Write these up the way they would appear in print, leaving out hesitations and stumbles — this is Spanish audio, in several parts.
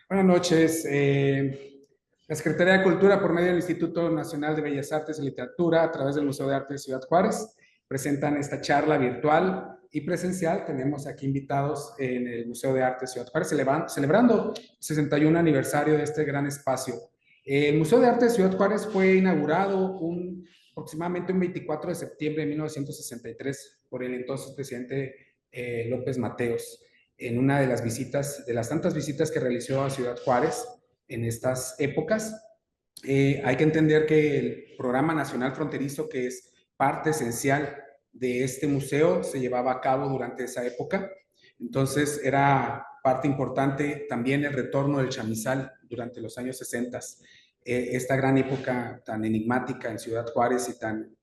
Buenas noches. La Secretaría de Cultura, por medio del Instituto Nacional de Bellas Artes y Literatura, a través del Museo de Arte de Ciudad Juárez, presentan esta charla virtual y presencial. Tenemos aquí invitados en el Museo de Arte de Ciudad Juárez, celebrando el 61 aniversario de este gran espacio. El Museo de Arte de Ciudad Juárez fue inaugurado aproximadamente un 24 de septiembre de 1963 por el entonces presidente López Mateos, en una de las visitas, de las tantas visitas que realizó a Ciudad Juárez en estas épocas. Hay que entender que el Programa Nacional Fronterizo, que es parte esencial de este museo, se llevaba a cabo durante esa época. Entonces era parte importante también el retorno del chamizal durante los años 60. Esta gran época tan enigmática en Ciudad Juárez y tan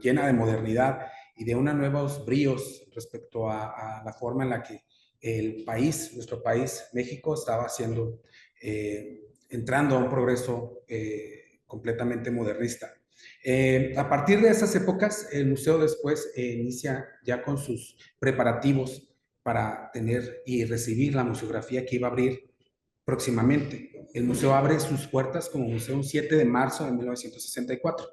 llena de modernidad y de unos nuevos bríos respecto a la forma en la que el país, nuestro país, México, estaba entrando a un progreso completamente modernista. A partir de esas épocas, el museo después inicia ya con sus preparativos para tener y recibir la museografía que iba a abrir próximamente. El museo abre sus puertas como museo un 7 de marzo de 1964.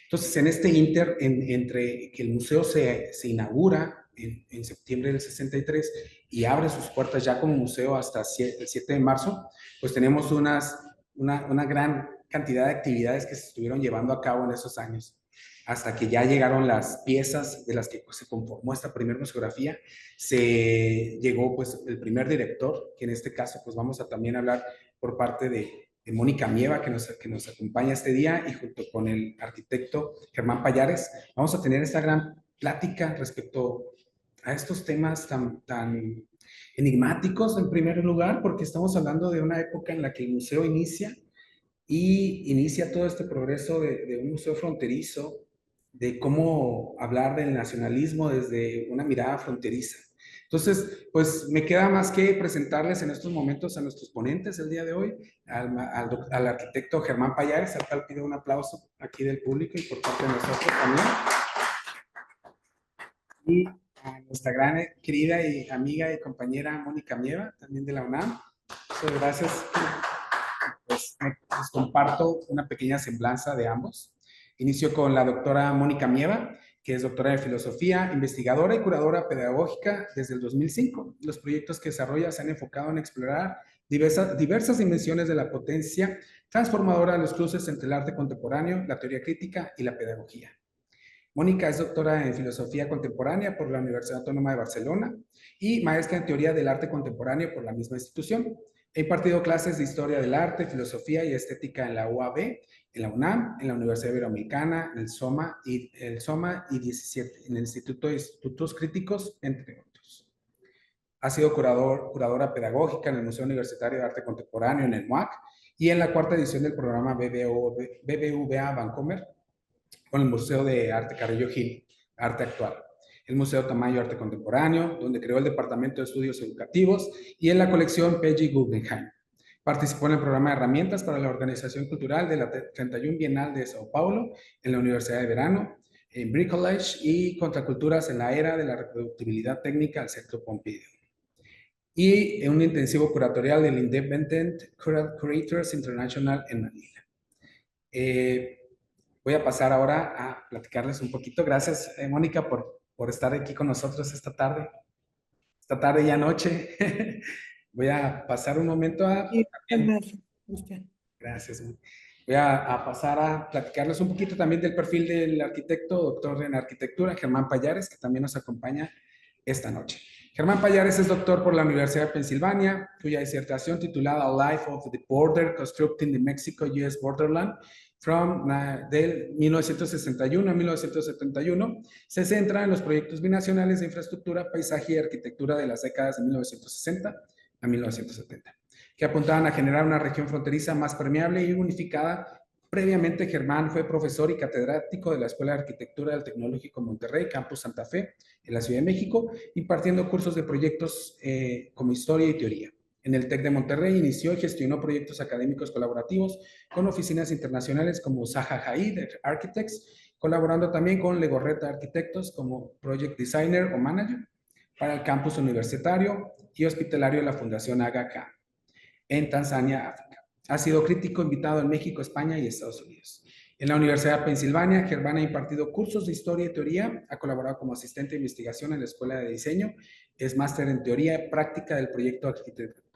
Entonces, en este entre que el museo se inaugura en septiembre del 63 y abre sus puertas ya como museo hasta el 7 de marzo, pues tenemos una gran cantidad de actividades que se estuvieron llevando a cabo en esos años, hasta que ya llegaron las piezas de las que se conformó esta primera museografía. Se llegó pues el primer director, que en este caso pues vamos a también hablar por parte de Mónica Mieva, que nos acompaña este día, y junto con el arquitecto Germán Payares, vamos a tener esta gran plática respecto a estos temas tan enigmáticos, en primer lugar, porque estamos hablando de una época en la que el museo inicia todo este progreso de un museo fronterizo, de cómo hablar del nacionalismo desde una mirada fronteriza. Entonces, pues me queda más que presentarles en estos momentos a nuestros ponentes el día de hoy, al arquitecto Germán Payares, al cual pido un aplauso aquí del público y por parte de nosotros también. Y a nuestra gran querida y amiga y compañera Mónica Mieva, también de la UNAM. Muchas gracias. Pues les comparto una pequeña semblanza de ambos. Inicio con la doctora Mónica Mieva, que es doctora de filosofía, investigadora y curadora pedagógica desde el 2005. Los proyectos que desarrolla se han enfocado en explorar diversas dimensiones de la potencia transformadora de los cruces entre el arte contemporáneo, la teoría crítica y la pedagogía. Mónica es doctora en filosofía contemporánea por la Universidad Autónoma de Barcelona y maestra en teoría del arte contemporáneo por la misma institución. He impartido clases de historia del arte, filosofía y estética en la UAB, en la UNAM, en la Universidad Iberoamericana, en el SOMA y 17, en el Instituto de Institutos Críticos, entre otros. Ha sido curadora pedagógica en el Museo Universitario de Arte Contemporáneo, en el MUAC, y en la cuarta edición del programa BBVA Vancomer, con el Museo de Arte Carrillo Gil, Arte Actual, el Museo Tamayo Arte Contemporáneo, donde creó el Departamento de Estudios Educativos, y en la colección P.G. Guggenheim. Participó en el programa de herramientas para la organización cultural de la 31 Bienal de Sao Paulo, en la Universidad de Verano, en Bricolage y Contraculturas en la Era de la Reproductibilidad Técnica al Centro Pompidou. Y en un intensivo curatorial del Independent Curators International en Manila. Voy a pasar ahora a platicarles un poquito. Gracias, Mónica, por estar aquí con nosotros esta tarde y anoche. Voy a pasar un momento a... Gracias. Voy a pasar a platicarles un poquito también del perfil del arquitecto, doctor en arquitectura, Germán Payares, que también nos acompaña esta noche. Germán Payares es doctor por la Universidad de Pensilvania, cuya disertación titulada Life of the Border, Constructing the Mexico-US Borderland, del 1961 a 1971, se centra en los proyectos binacionales de infraestructura, paisaje y arquitectura de las décadas de 1960 a 1970, que apuntaban a generar una región fronteriza más permeable y unificada. Previamente, Germán fue profesor y catedrático de la Escuela de Arquitectura del Tecnológico Monterrey, Campus Santa Fe, en la Ciudad de México, impartiendo cursos de proyectos como historia y teoría. En el TEC de Monterrey inició y gestionó proyectos académicos colaborativos con oficinas internacionales como Zaha Hadid Architects, colaborando también con Legorreta Arquitectos como Project Designer o Manager. para el campus universitario y hospitalario de la Fundación Aga Khan en Tanzania, África. Ha sido crítico invitado en México, España y Estados Unidos. En la Universidad de Pensilvania, Germán ha impartido cursos de historia y teoría, ha colaborado como asistente de investigación en la Escuela de Diseño, es máster en teoría y práctica del proyecto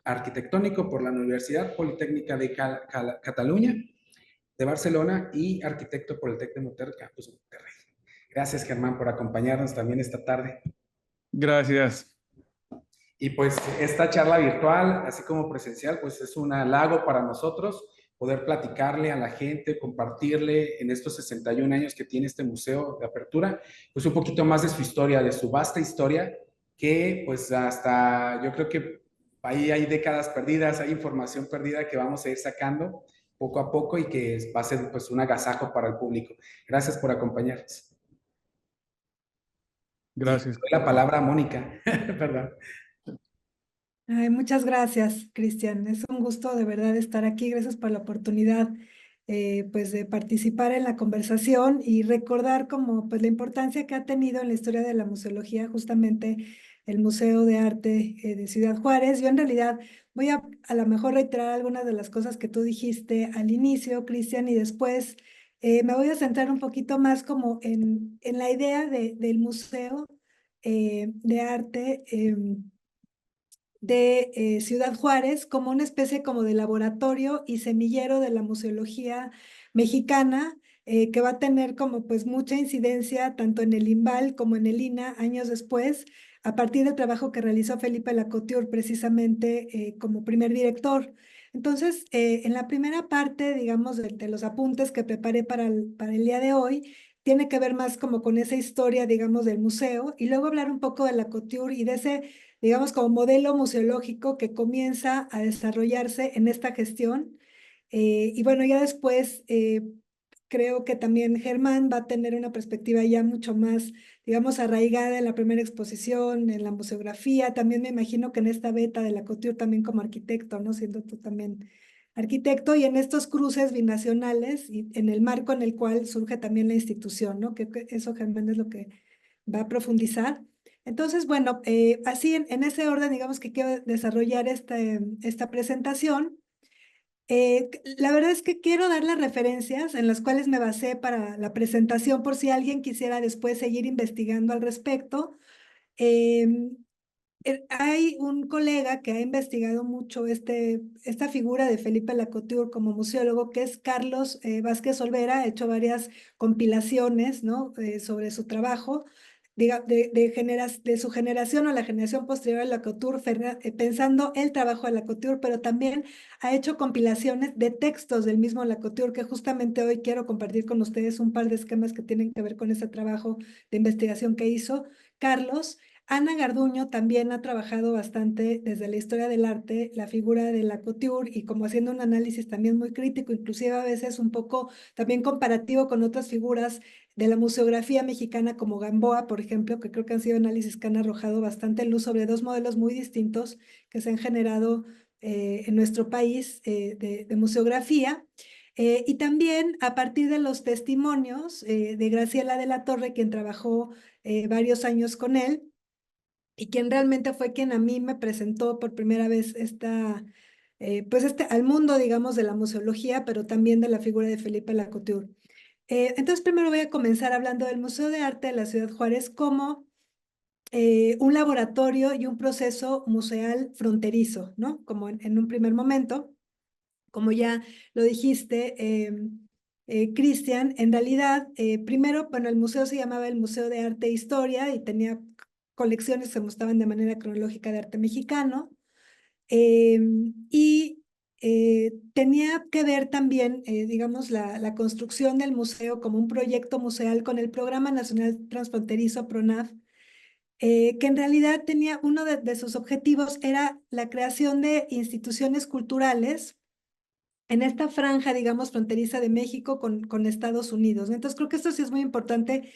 arquitectónico por la Universidad Politécnica de Cataluña, de Barcelona y arquitecto por el TEC de Monterrey, Campus Monterrey. Gracias, Germán, por acompañarnos también esta tarde. Gracias. Y pues esta charla virtual, así como presencial, pues es un halago para nosotros poder platicarle a la gente, compartirle en estos 61 años que tiene este museo de apertura, pues un poquito más de su historia, de su vasta historia, que pues hasta yo creo que ahí hay décadas perdidas, hay información perdida que vamos a ir sacando poco a poco y que va a ser pues un agasajo para el público. Gracias por acompañarnos. Gracias. Y doy la palabra a Mónica, perdón. Ay, muchas gracias, Cristian. Es un gusto de verdad estar aquí. Gracias por la oportunidad pues de participar en la conversación y recordar como pues la importancia que ha tenido en la historia de la museología justamente el Museo de Arte de Ciudad Juárez. Yo en realidad voy a lo mejor reiterar algunas de las cosas que tú dijiste al inicio, Cristian, y después me voy a centrar un poquito más como en la idea del Museo de Arte de Ciudad Juárez como una especie como de laboratorio y semillero de la museología mexicana, que va a tener como pues mucha incidencia tanto en el IMBAL como en el INA años después, a partir del trabajo que realizó Felipe Lacouture precisamente como primer director. Entonces, en la primera parte, digamos, de los apuntes que preparé para el día de hoy, tiene que ver más como con esa historia, digamos, del museo, y luego hablar un poco de Lacouture y de ese, digamos, como modelo museológico que comienza a desarrollarse en esta gestión. Y bueno, ya después creo que también Germán va a tener una perspectiva ya mucho más, digamos, arraigada en la primera exposición, en la museografía. También me imagino que en esta beta de Lacouture también como arquitecto, ¿no? Siendo tú también arquitecto y en estos cruces binacionales y en el marco en el cual surge también la institución, ¿no? Que eso Germán es lo que va a profundizar. Entonces, bueno, así en ese orden, digamos que quiero desarrollar esta presentación. La verdad es que quiero dar las referencias en las cuales me basé para la presentación por si alguien quisiera después seguir investigando al respecto. Hay un colega que ha investigado mucho esta figura de Felipe Lacouture como museólogo, que es Carlos Vázquez Olvera. Ha hecho varias compilaciones, ¿no? Sobre su trabajo, de su generación o la generación posterior a Lacouture, pensando el trabajo de Lacouture, pero también ha hecho compilaciones de textos del mismo Lacouture, que justamente hoy quiero compartir con ustedes un par de esquemas que tienen que ver con ese trabajo de investigación que hizo Carlos. Ana Garduño también ha trabajado bastante desde la historia del arte, la figura de Lacouture y como haciendo un análisis también muy crítico, inclusive a veces un poco también comparativo con otras figuras de la museografía mexicana como Gamboa, por ejemplo, que creo que han sido análisis que han arrojado bastante luz sobre dos modelos muy distintos que se han generado en nuestro país de museografía. Y también a partir de los testimonios de Graciela de la Torre, quien trabajó varios años con él, y quien realmente fue quien a mí me presentó por primera vez pues al mundo, digamos, de la museología, pero también de la figura de Felipe Lacouture. Entonces, primero voy a comenzar hablando del Museo de Arte de la Ciudad Juárez como un laboratorio y un proceso museal fronterizo, ¿no? Como en un primer momento, como ya lo dijiste, Cristian, en realidad, primero, bueno, el museo se llamaba el Museo de Arte e Historia y tenía colecciones que se mostraban de manera cronológica de arte mexicano. Y tenía que ver también, digamos, la construcción del museo como un proyecto museal con el Programa Nacional Transfronterizo PRONAF, que en realidad tenía uno de sus objetivos era la creación de instituciones culturales en esta franja, digamos, fronteriza de México con Estados Unidos. Entonces, creo que esto sí es muy importante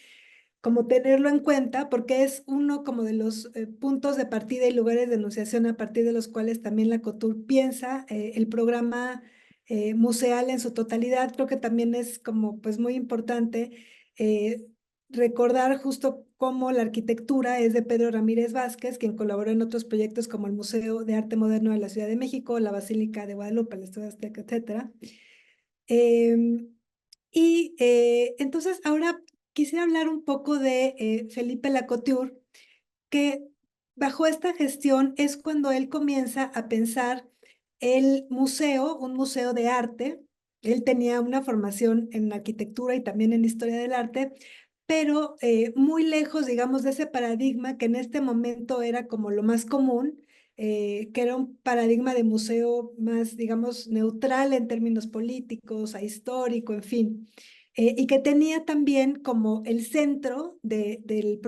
como tenerlo en cuenta, porque es uno como de los puntos de partida y lugares de enunciación a partir de los cuales también Lacouture piensa el programa museal en su totalidad. Creo que también es como pues muy importante recordar justo cómo la arquitectura es de Pedro Ramírez Vázquez, quien colaboró en otros proyectos como el Museo de Arte Moderno de la Ciudad de México, la Basílica de Guadalupe, la Estatua Azteca, etc. Entonces ahora quisiera hablar un poco de Felipe Lacouture, que bajo esta gestión es cuando él comienza a pensar el museo, un museo de arte. Él tenía una formación en arquitectura y también en historia del arte, pero muy lejos, digamos, de ese paradigma que en este momento era como lo más común, que era un paradigma de museo más, digamos, neutral en términos políticos, ahistórico, en fin. Y que tenía también como el centro del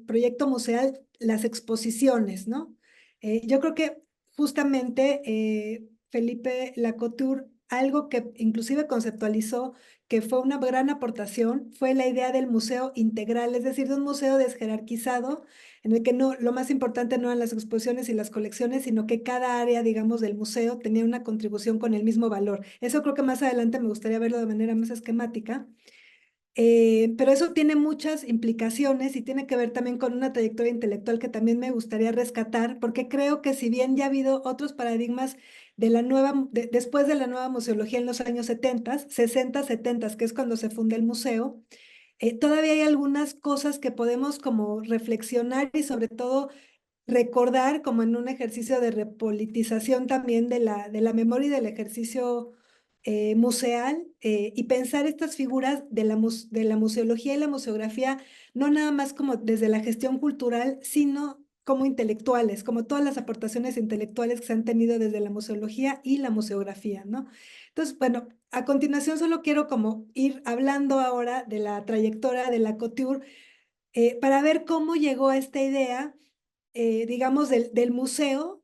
proyecto museal las exposiciones, ¿no? Yo creo que justamente Felipe Lacouture, algo que inclusive conceptualizó, que fue una gran aportación, fue la idea del museo integral, es decir, de un museo desjerarquizado, en el que no, lo más importante no eran las exposiciones y las colecciones, sino que cada área, digamos, del museo tenía una contribución con el mismo valor. Eso creo que más adelante me gustaría verlo de manera más esquemática. Pero eso tiene muchas implicaciones y tiene que ver también con una trayectoria intelectual que también me gustaría rescatar, porque creo que si bien ya ha habido otros paradigmas de la nueva, después de la nueva museología en los años 70, 60, 70, que es cuando se funda el museo, todavía hay algunas cosas que podemos como reflexionar y sobre todo recordar como en un ejercicio de repolitización también de la memoria y del ejercicio museal, y pensar estas figuras de la museología y la museografía, no nada más como desde la gestión cultural, sino como intelectuales, como todas las aportaciones intelectuales que se han tenido desde la museología y la museografía, ¿no? Entonces, bueno, a continuación solo quiero como ir hablando ahora de la trayectoria de la Couture, para ver cómo llegó a esta idea, digamos, del museo,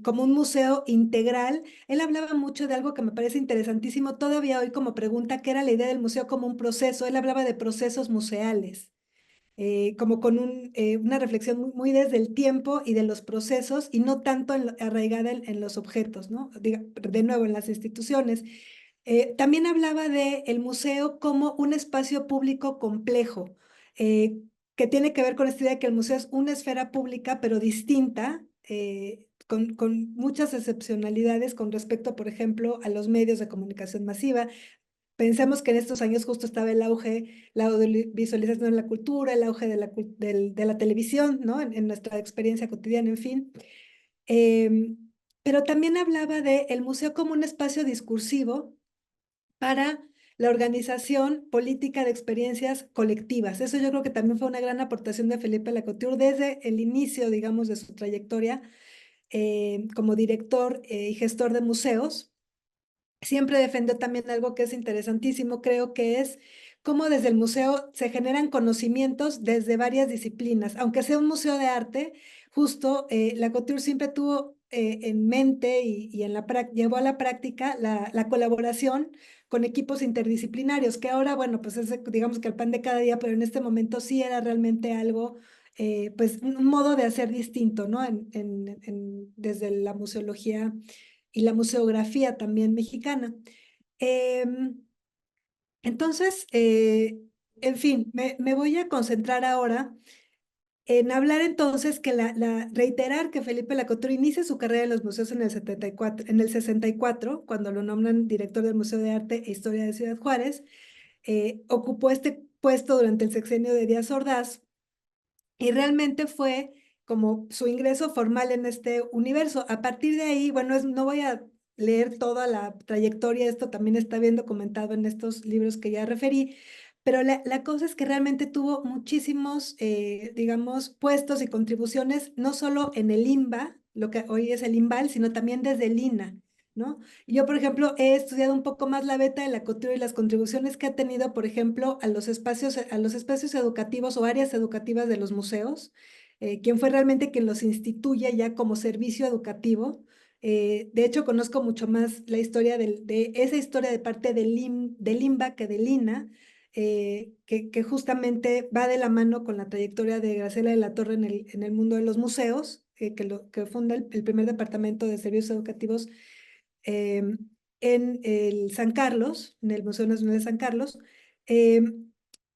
como un museo integral. Él hablaba mucho de algo que me parece interesantísimo todavía hoy como pregunta, que era la idea del museo como un proceso. Él hablaba de procesos museales, como con una reflexión muy desde el tiempo y de los procesos y no tanto arraigada en los objetos, ¿no? De nuevo, en las instituciones. También hablaba de el museo como un espacio público complejo, eh, que tiene que ver con esta idea de que el museo es una esfera pública, pero distinta, con muchas excepcionalidades con respecto, por ejemplo, a los medios de comunicación masiva. Pensemos que en estos años justo estaba el auge, la visualización de la cultura, el auge de la televisión, ¿no? En nuestra experiencia cotidiana, en fin. Em, pero también hablaba de el museo como un espacio discursivo para la organización política de experiencias colectivas. Eso yo creo que también fue una gran aportación de Felipe Lacouture desde el inicio, digamos, de su trayectoria como director y gestor de museos. Siempre defendió también algo que es interesantísimo, creo que es cómo desde el museo se generan conocimientos desde varias disciplinas. Aunque sea un museo de arte, justo Lacouture siempre tuvo en mente y llevó a la práctica la colaboración con equipos interdisciplinarios, que ahora, bueno, pues es digamos que el pan de cada día, pero en este momento sí era realmente algo, pues un modo de hacer distinto, ¿no? Desde la museología y la museografía también mexicana. Em, entonces, en fin, me voy a concentrar ahora en hablar entonces reiterar que Felipe Lacouture inicia su carrera en los museos en el 74, en el 64, cuando lo nombran director del Museo de Arte e Historia de Ciudad Juárez. Ocupó este puesto durante el sexenio de Díaz Ordaz, y realmente fue como su ingreso formal en este universo. A partir de ahí, bueno, no voy a leer toda la trayectoria, esto también está bien documentado en estos libros que ya referí, pero la cosa es que realmente tuvo muchísimos, digamos, puestos y contribuciones, no solo en el INBA, lo que hoy es el INVAL, sino también desde el INA, ¿no? Yo, por ejemplo, he estudiado un poco más la beta de Lacouture y las contribuciones que ha tenido, por ejemplo, a los espacios educativos o áreas educativas de los museos, quien fue realmente quien los instituye ya como servicio educativo. De hecho, conozco mucho más la historia de esa historia de parte del INBA que del INA, que justamente va de la mano con la trayectoria de Graciela de la Torre en el mundo de los museos, que funda el primer departamento de servicios educativos en el San Carlos, en el Museo Nacional de San Carlos.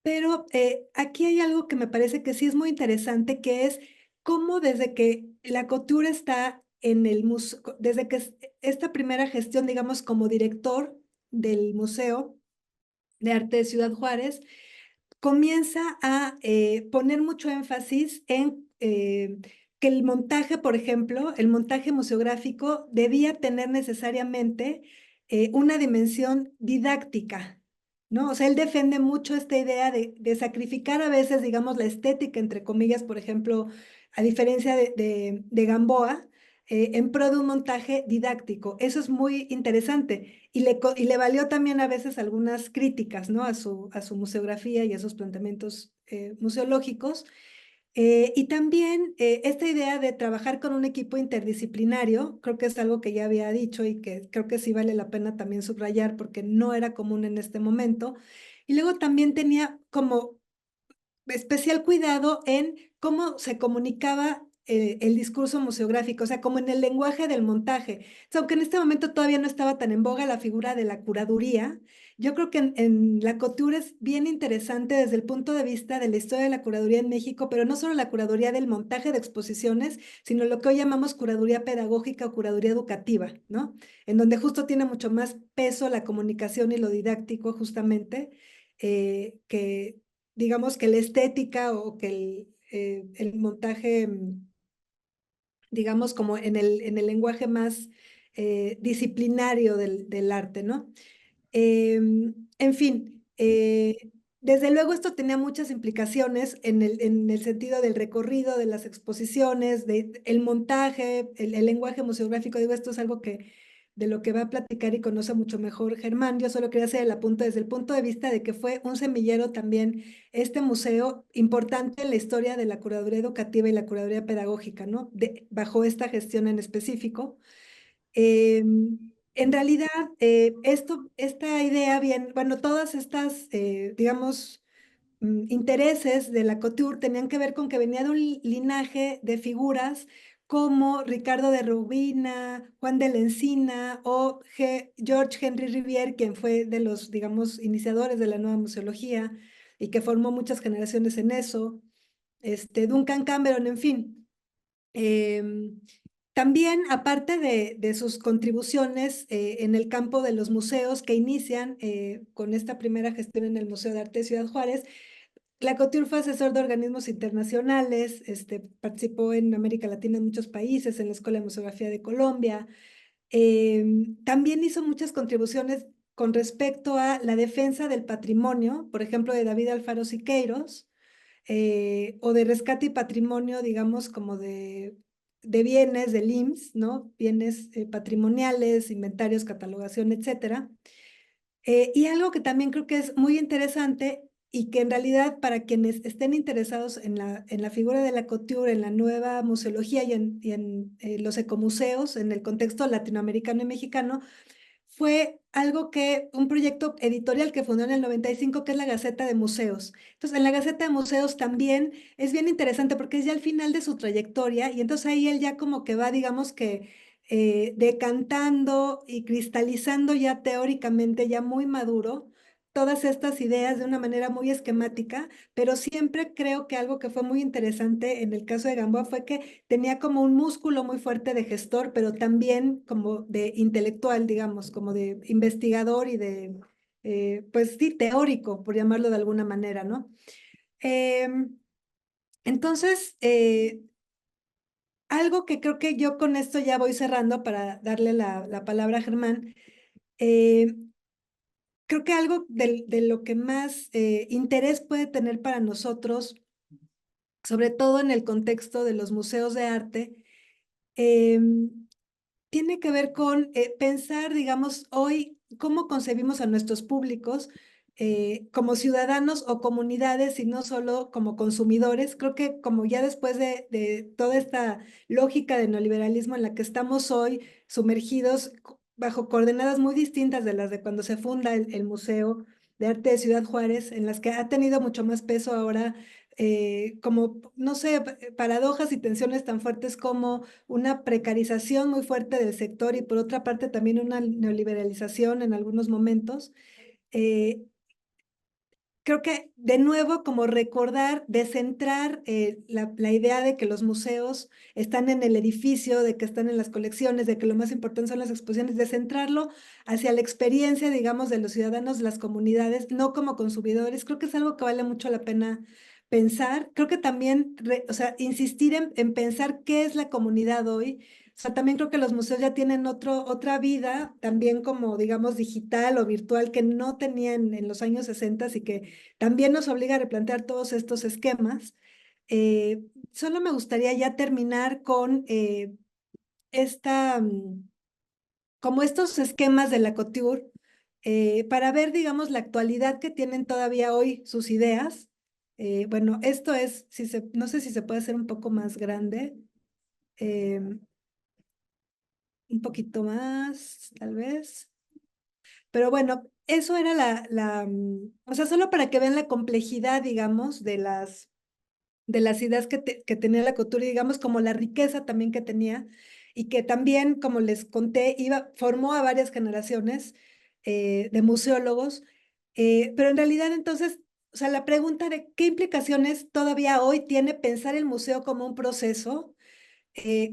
Pero aquí hay algo que me parece que sí es muy interesante, que es cómo desde que la Couture está en el museo, desde que esta primera gestión, digamos, como director del Museo de Arte de Ciudad Juárez, comienza a poner mucho énfasis en que el montaje, por ejemplo, el montaje museográfico debía tener necesariamente una dimensión didáctica, ¿no? O sea, él defiende mucho esta idea de sacrificar a veces, digamos, la estética, entre comillas, por ejemplo, a diferencia de Gamboa, en pro de un montaje didáctico. Eso es muy interesante y le valió también a veces algunas críticas, ¿no? A su museografía y a sus planteamientos museológicos. Y también esta idea de trabajar con un equipo interdisciplinario, creo que es algo que ya había dicho y que creo que sí vale la pena también subrayar porque no era común en este momento. Y luego también tenía como especial cuidado en cómo se comunicaba el discurso museográfico, o sea, como en el lenguaje del montaje. O sea, aunque en este momento todavía no estaba tan en boga la figura de la curaduría, yo creo que en la Couture es bien interesante desde el punto de vista de la historia de la curaduría en México, pero no solo la curaduría del montaje de exposiciones, sino lo que hoy llamamos curaduría pedagógica o curaduría educativa, ¿no? En donde justo tiene mucho más peso la comunicación y lo didáctico, justamente, que digamos que la estética o que el montaje, digamos, como en el lenguaje más disciplinario del arte, ¿no? En fin, desde luego esto tenía muchas implicaciones en el sentido del recorrido, de las exposiciones, el montaje, el lenguaje museográfico. Digo, esto es algo que de lo que va a platicar y conoce mucho mejor Germán. Yo solo quería hacer el apunte desde el punto de vista de que fue un semillero también este museo importante en la historia de la curaduría educativa y la curaduría pedagógica, ¿no? Bajo esta gestión en específico. En realidad, esta idea bien, bueno, todas estas, digamos, intereses de la Couture tenían que ver con que venía de un linaje de figuras como Ricardo de Rubina, Juan de la Encina o George Henry Rivière, quien fue de los, digamos, iniciadores de la nueva museología y que formó muchas generaciones en eso, Duncan Cameron, en fin. Em, También, aparte de sus contribuciones en el campo de los museos que inician con esta primera gestión en el Museo de Arte de Ciudad Juárez, la Couture fue asesor de organismos internacionales, participó en América Latina en muchos países, en la Escuela de Museografía de Colombia. También hizo muchas contribuciones con respecto a la defensa del patrimonio, por ejemplo, de David Alfaro Siqueiros, o de rescate y patrimonio, digamos, como de bienes, del IMSS, ¿no? Bienes patrimoniales, inventarios, catalogación, etcétera. Y algo que también creo que es muy interesante y que en realidad para quienes estén interesados en la figura de la Couture, en la nueva museología y en los ecomuseos, en el contexto latinoamericano y mexicano, fue algo un proyecto editorial que fundó en el 95, que es la Gaceta de Museos. Entonces, en la Gaceta de Museos también es bien interesante porque es ya el final de su trayectoria y entonces ahí él ya como que va, digamos que decantando y cristalizando ya teóricamente, ya muy maduro, todas estas ideas de una manera muy esquemática, pero siempre creo que algo que fue muy interesante en el caso de Gamboa fue que tenía como un músculo muy fuerte de gestor, pero también como de intelectual, digamos, como de investigador y de, pues sí, teórico, por llamarlo de alguna manera, ¿no? Entonces, algo que creo que yo con esto ya voy cerrando para darle la palabra a Germán. eh, Creo que algo de lo que más interés puede tener para nosotros, sobre todo en el contexto de los museos de arte, tiene que ver con pensar, digamos, hoy cómo concebimos a nuestros públicos como ciudadanos o comunidades y no solo como consumidores. Creo que como ya después de toda esta lógica de neoliberalismo en la que estamos hoy sumergidos bajo coordenadas muy distintas de las de cuando se funda el Museo de Arte de Ciudad Juárez, en las que ha tenido mucho más peso ahora, como, no sé, paradojas y tensiones tan fuertes como una precarización muy fuerte del sector y por otra parte también una neoliberalización en algunos momentos. Eh, creo que de nuevo como recordar, descentrar la idea de que los museos están en el edificio, de que están en las colecciones, de que lo más importante son las exposiciones, descentrarlo hacia la experiencia, digamos, de los ciudadanos, de las comunidades, no como consumidores. Creo que es algo que vale mucho la pena pensar. Creo que también, o sea, insistir en pensar qué es la comunidad hoy. O sea, también creo que los museos ya tienen otra vida, también como, digamos, digital o virtual, que no tenían en los años 60 y que también nos obliga a replantear todos estos esquemas. Solo me gustaría ya terminar con esta, como estos esquemas de la couture, para ver, digamos, la actualidad que tienen todavía hoy sus ideas. Bueno, esto es, no sé si se puede hacer un poco más grande. Un poquito más, tal vez. Pero bueno, eso era o sea, solo para que vean la complejidad, digamos, de las ideas que tenía la cultura, y digamos, como la riqueza también que tenía, y que también, como les conté, formó a varias generaciones de museólogos, pero en realidad entonces, o sea, la pregunta de qué implicaciones todavía hoy tiene pensar el museo como un proceso.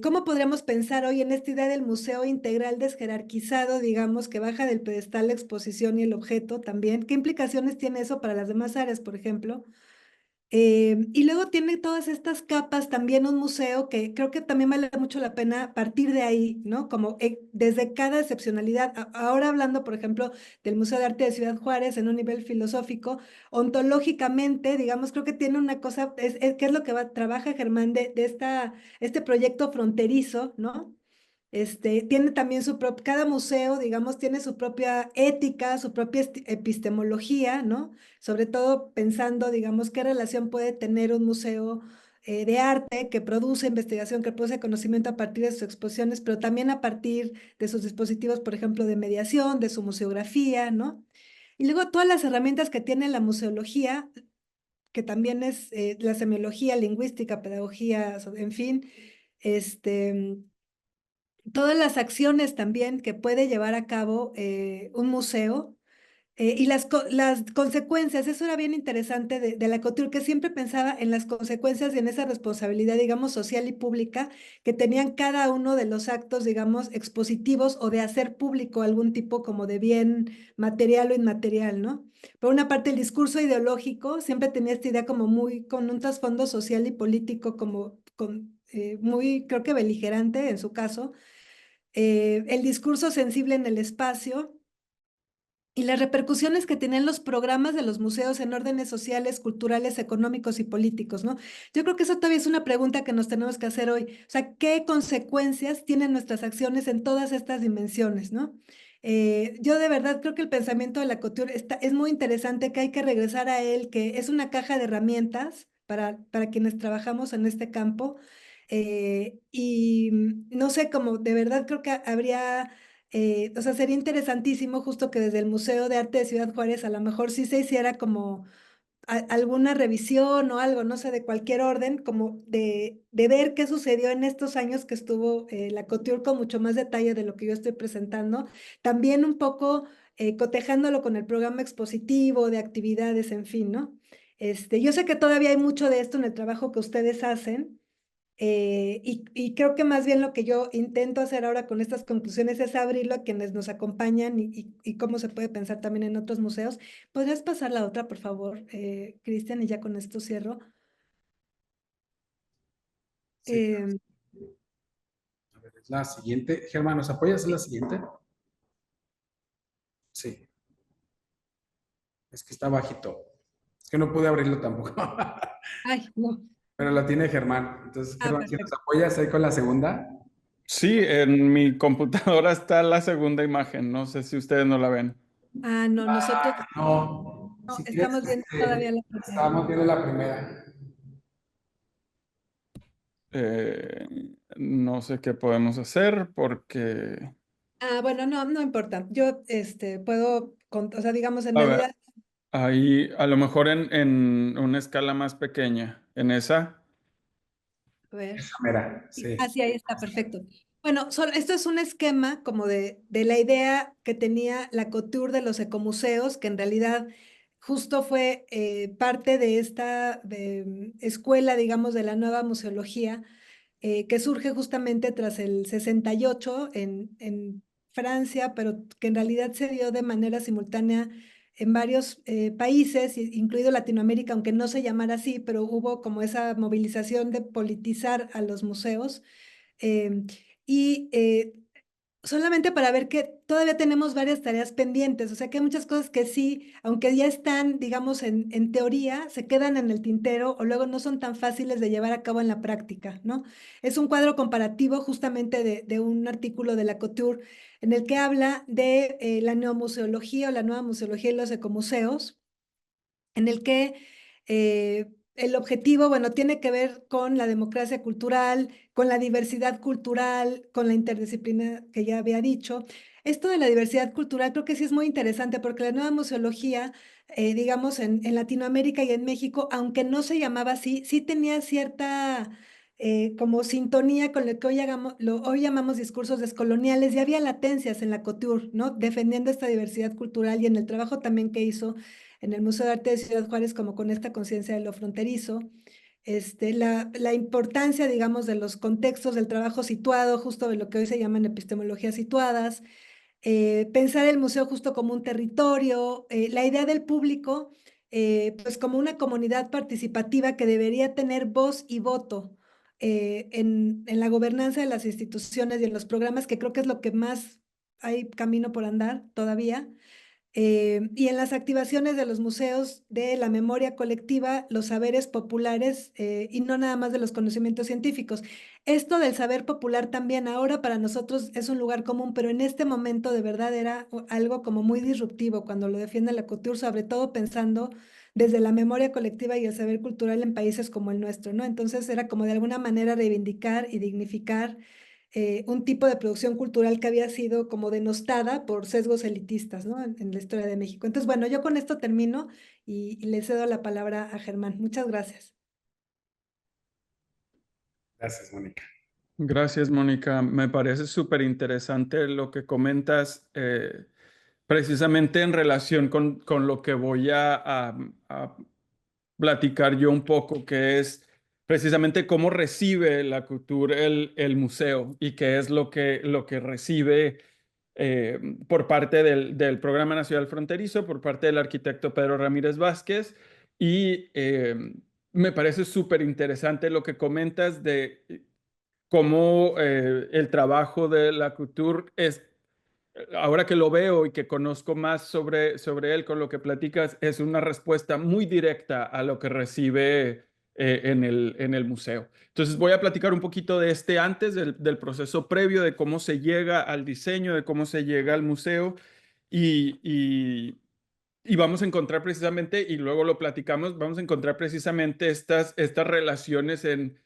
¿Cómo podríamos pensar hoy en esta idea del museo integral desjerarquizado, digamos, que baja del pedestal la exposición y el objeto también? ¿Qué implicaciones tiene eso para las demás áreas, por ejemplo? Y luego tiene todas estas capas también un museo que creo que también vale mucho la pena partir de ahí, ¿no? Como desde cada excepcionalidad. Ahora hablando, por ejemplo, del Museo de Arte de Ciudad Juárez en un nivel filosófico, ontológicamente, digamos, creo que tiene una cosa, que es lo que trabaja Germán de este proyecto fronterizo, ¿no? Tiene también cada museo, digamos, tiene su propia ética, su propia epistemología, ¿no? Sobre todo pensando, digamos, qué relación puede tener un museo de arte que produce investigación, que produce conocimiento a partir de sus exposiciones, pero también a partir de sus dispositivos, por ejemplo, de mediación, de su museografía, ¿no? Y luego todas las herramientas que tiene la museología, que también es la semiología, lingüística, pedagogía, en fin, todas las acciones también que puede llevar a cabo un museo y las consecuencias. Eso era bien interesante de la couture, que siempre pensaba en las consecuencias y en esa responsabilidad, digamos, social y pública que tenían cada uno de los actos, digamos, expositivos o de hacer público algún tipo como de bien material o inmaterial, ¿no? Por una parte, el discurso ideológico siempre tenía esta idea como con un trasfondo social y político como muy, creo que beligerante en su caso, el discurso sensible en el espacio y las repercusiones que tienen los programas de los museos en órdenes sociales, culturales, económicos y políticos, ¿no? Yo creo que eso todavía es una pregunta que nos tenemos que hacer hoy. O sea, ¿qué consecuencias tienen nuestras acciones en todas estas dimensiones, ¿no? Yo de verdad creo que el pensamiento de la couture es muy interesante, que hay que regresar a él, que es una caja de herramientas para quienes trabajamos en este campo. Y no sé, como de verdad creo que habría o sea, sería interesantísimo justo que desde el Museo de Arte de Ciudad Juárez a lo mejor sí se hiciera como alguna revisión o algo, no sé, de cualquier orden, como de ver qué sucedió en estos años que estuvo la couture con mucho más detalle de lo que yo estoy presentando. También un poco cotejándolo con el programa expositivo, de actividades, en fin, ¿no? Yo sé que todavía hay mucho de esto en el trabajo que ustedes hacen. Y creo que más bien lo que yo intento hacer ahora con estas conclusiones es abrirlo a quienes nos acompañan y cómo se puede pensar también en otros museos. ¿Podrías pasar la otra, por favor, Cristian? Y ya con esto cierro. Sí, Eh, a ver, es la siguiente. Germán, ¿nos apoyas en la siguiente? Sí, es que está bajito. Es que no pude abrirlo tampoco. ay, no. Pero la tiene Germán. Entonces, Ah, Germán, si nos perfecto. apoyas ahí con la segunda. Sí, en mi computadora está la segunda imagen. No sé si ustedes no la ven. Ah, no, nosotros No, no, si quieres, estamos viendo todavía la primera. estábamos viendo la primera. Eh, no sé qué podemos hacer porque... Ah, bueno, no, no importa. Yo, puedo, o sea, digamos, en A ver, realidad, ahí a lo mejor en una escala más pequeña. En esa. a ver. Esa mera, sí. Así ahí está, perfecto. Bueno, esto es un esquema como de la idea que tenía la couture de los ecomuseos, que en realidad justo fue parte de esta escuela, digamos, de la nueva museología, que surge justamente tras el 68 en Francia, pero que en realidad se dio de manera simultánea en varios países, incluido Latinoamérica, aunque no se llamara así, pero hubo como esa movilización de politizar a los museos. eh, y solamente para ver que todavía tenemos varias tareas pendientes, o sea que hay muchas cosas que sí, aunque ya están, digamos, en teoría, se quedan en el tintero o luego no son tan fáciles de llevar a cabo en la práctica, ¿no? Es un cuadro comparativo justamente de un artículo de la Couture en el que habla de la neomuseología o la nueva museología y los ecomuseos, en el que el objetivo, bueno, tiene que ver con la democracia cultural, con la diversidad cultural, con la interdisciplina que ya había dicho. Esto de la diversidad cultural creo que sí es muy interesante porque la nueva museología, digamos, en Latinoamérica y en México, aunque no se llamaba así, sí tenía cierta como sintonía con lo que hoy llamamos discursos descoloniales, y había latencias en la Couture, ¿no? Defendiendo esta diversidad cultural y en el trabajo también que hizo en el Museo de Arte de Ciudad Juárez, como con esta conciencia de lo fronterizo, la importancia, digamos, de los contextos del trabajo situado, justo de lo que hoy se llaman epistemologías situadas, pensar el museo justo como un territorio, la idea del público, pues como una comunidad participativa que debería tener voz y voto en la gobernanza de las instituciones y en los programas, que creo que es lo que más hay camino por andar todavía. Y en las activaciones de los museos de la memoria colectiva, los saberes populares y no nada más de los conocimientos científicos. Esto del saber popular también ahora para nosotros es un lugar común, pero en este momento de verdad era algo como muy disruptivo cuando lo defiende la Couture, sobre todo pensando desde la memoria colectiva y el saber cultural en países como el nuestro, ¿no? Entonces era como de alguna manera reivindicar y dignificar un tipo de producción cultural que había sido como denostada por sesgos elitistas, ¿no? En la historia de México. Entonces, bueno, yo con esto termino y le cedo la palabra a Germán. Muchas gracias. Gracias, Mónica. Gracias, Mónica. Me parece súper interesante lo que comentas, precisamente en relación con lo que voy a platicar yo un poco, que es precisamente cómo recibe la cultura el museo y qué es lo que recibe eh, por parte del Programa Nacional Fronterizo, por parte del arquitecto Pedro Ramírez Vázquez. Y me parece súper interesante lo que comentas de cómo el trabajo de la Couture es, ahora que lo veo y que conozco más sobre él con lo que platicas, es una respuesta muy directa a lo que recibe en el museo. Entonces voy a platicar un poquito de antes, del proceso previo, de cómo se llega al diseño, de cómo se llega al museo y, y, y vamos a encontrar precisamente, y luego lo platicamos, vamos a encontrar precisamente estas relaciones en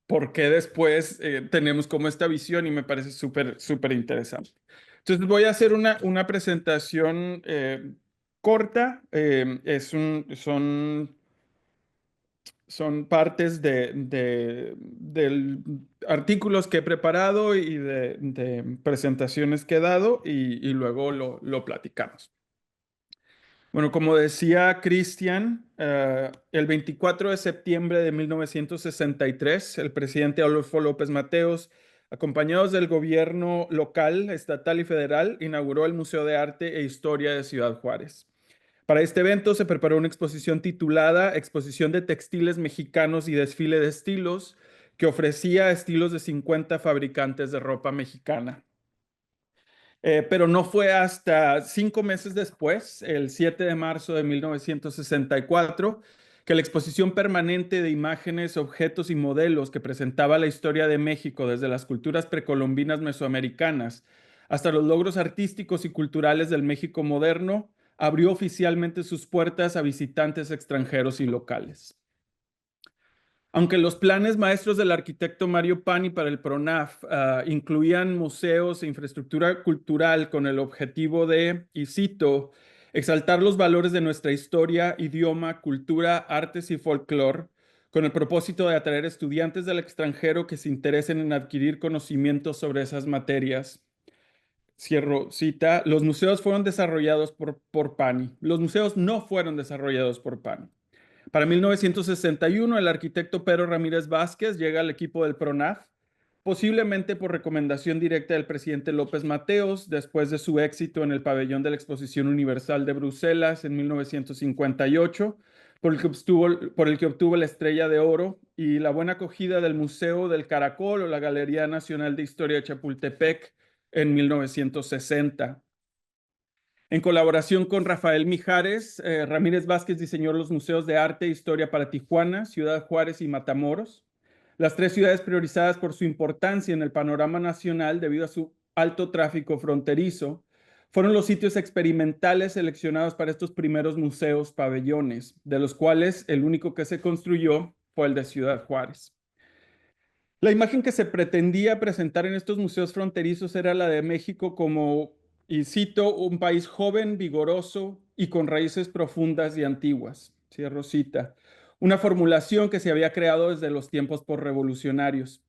por qué después tenemos como esta visión y me parece súper interesante. Entonces voy a hacer una presentación corta. Son partes de artículos que he preparado y de presentaciones que he dado y luego lo platicamos. Bueno, como decía Cristian, el 24 de septiembre de 1963, el presidente Adolfo López Mateos, acompañados del gobierno local, estatal y federal, inauguró el Museo de Arte e Historia de Ciudad Juárez. Para este evento se preparó una exposición titulada Exposición de Textiles Mexicanos y Desfile de Estilos, que ofrecía estilos de 50 fabricantes de ropa mexicana. Pero no fue hasta 5 meses después, el 7 de marzo de 1964, que la exposición permanente de imágenes, objetos y modelos que presentaba la historia de México desde las culturas precolombinas mesoamericanas hasta los logros artísticos y culturales del México moderno, abrió oficialmente sus puertas a visitantes extranjeros y locales. Aunque los planes maestros del arquitecto Mario Pani para el PRONAF incluían museos e infraestructura cultural con el objetivo de, y cito, exaltar los valores de nuestra historia, idioma, cultura, artes y folclore, con el propósito de atraer estudiantes del extranjero que se interesen en adquirir conocimientos sobre esas materias. cierro cita, los museos fueron desarrollados por PANI. Los museos no fueron desarrollados por PANI. Para 1961, el arquitecto Pedro Ramírez Vázquez llega al equipo del PRONAF, posiblemente por recomendación directa del presidente López Mateos, después de su éxito en el pabellón de la Exposición Universal de Bruselas en 1958, por el que obtuvo la Estrella de Oro y la buena acogida del Museo del Caracol o la Galería Nacional de Historia de Chapultepec en 1960. En colaboración con Rafael Mijares, Ramírez Vázquez diseñó los museos de arte e historia para Tijuana, Ciudad Juárez y Matamoros, las tres ciudades priorizadas por su importancia en el panorama nacional debido a su alto tráfico fronterizo. Fueron los sitios experimentales seleccionados para estos primeros museos pabellones, de los cuales el único que se construyó fue el de Ciudad Juárez. La imagen que se pretendía presentar en estos museos fronterizos era la de México como, y cito, un país joven, vigoroso y con raíces profundas y antiguas. Cierro cita. Una formulación que se había creado desde los tiempos posrevolucionarios,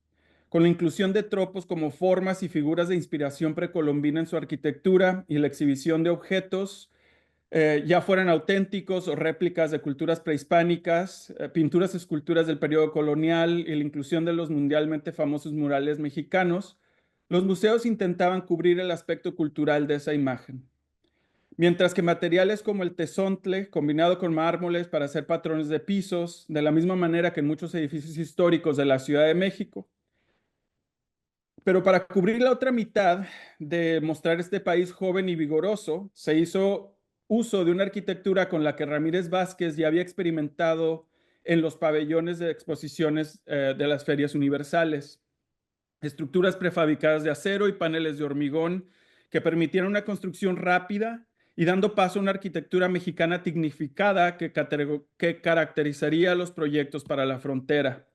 con la inclusión de tropos como formas y figuras de inspiración precolombina en su arquitectura y la exhibición de objetos ya fueran auténticos o réplicas de culturas prehispánicas, pinturas y esculturas del periodo colonial y la inclusión de los mundialmente famosos murales mexicanos, los museos intentaban cubrir el aspecto cultural de esa imagen. Mientras que materiales como el tezontle, combinado con mármoles para hacer patrones de pisos, de la misma manera que en muchos edificios históricos de la Ciudad de México. Pero para cubrir la otra mitad de mostrar este país joven y vigoroso, se hizo uso de una arquitectura con la que Ramírez Vázquez ya había experimentado en los pabellones de exposiciones de las ferias universales. Estructuras prefabricadas de acero y paneles de hormigón que permitieran una construcción rápida y dando paso a una arquitectura mexicana dignificada que caracterizaría los proyectos para la frontera.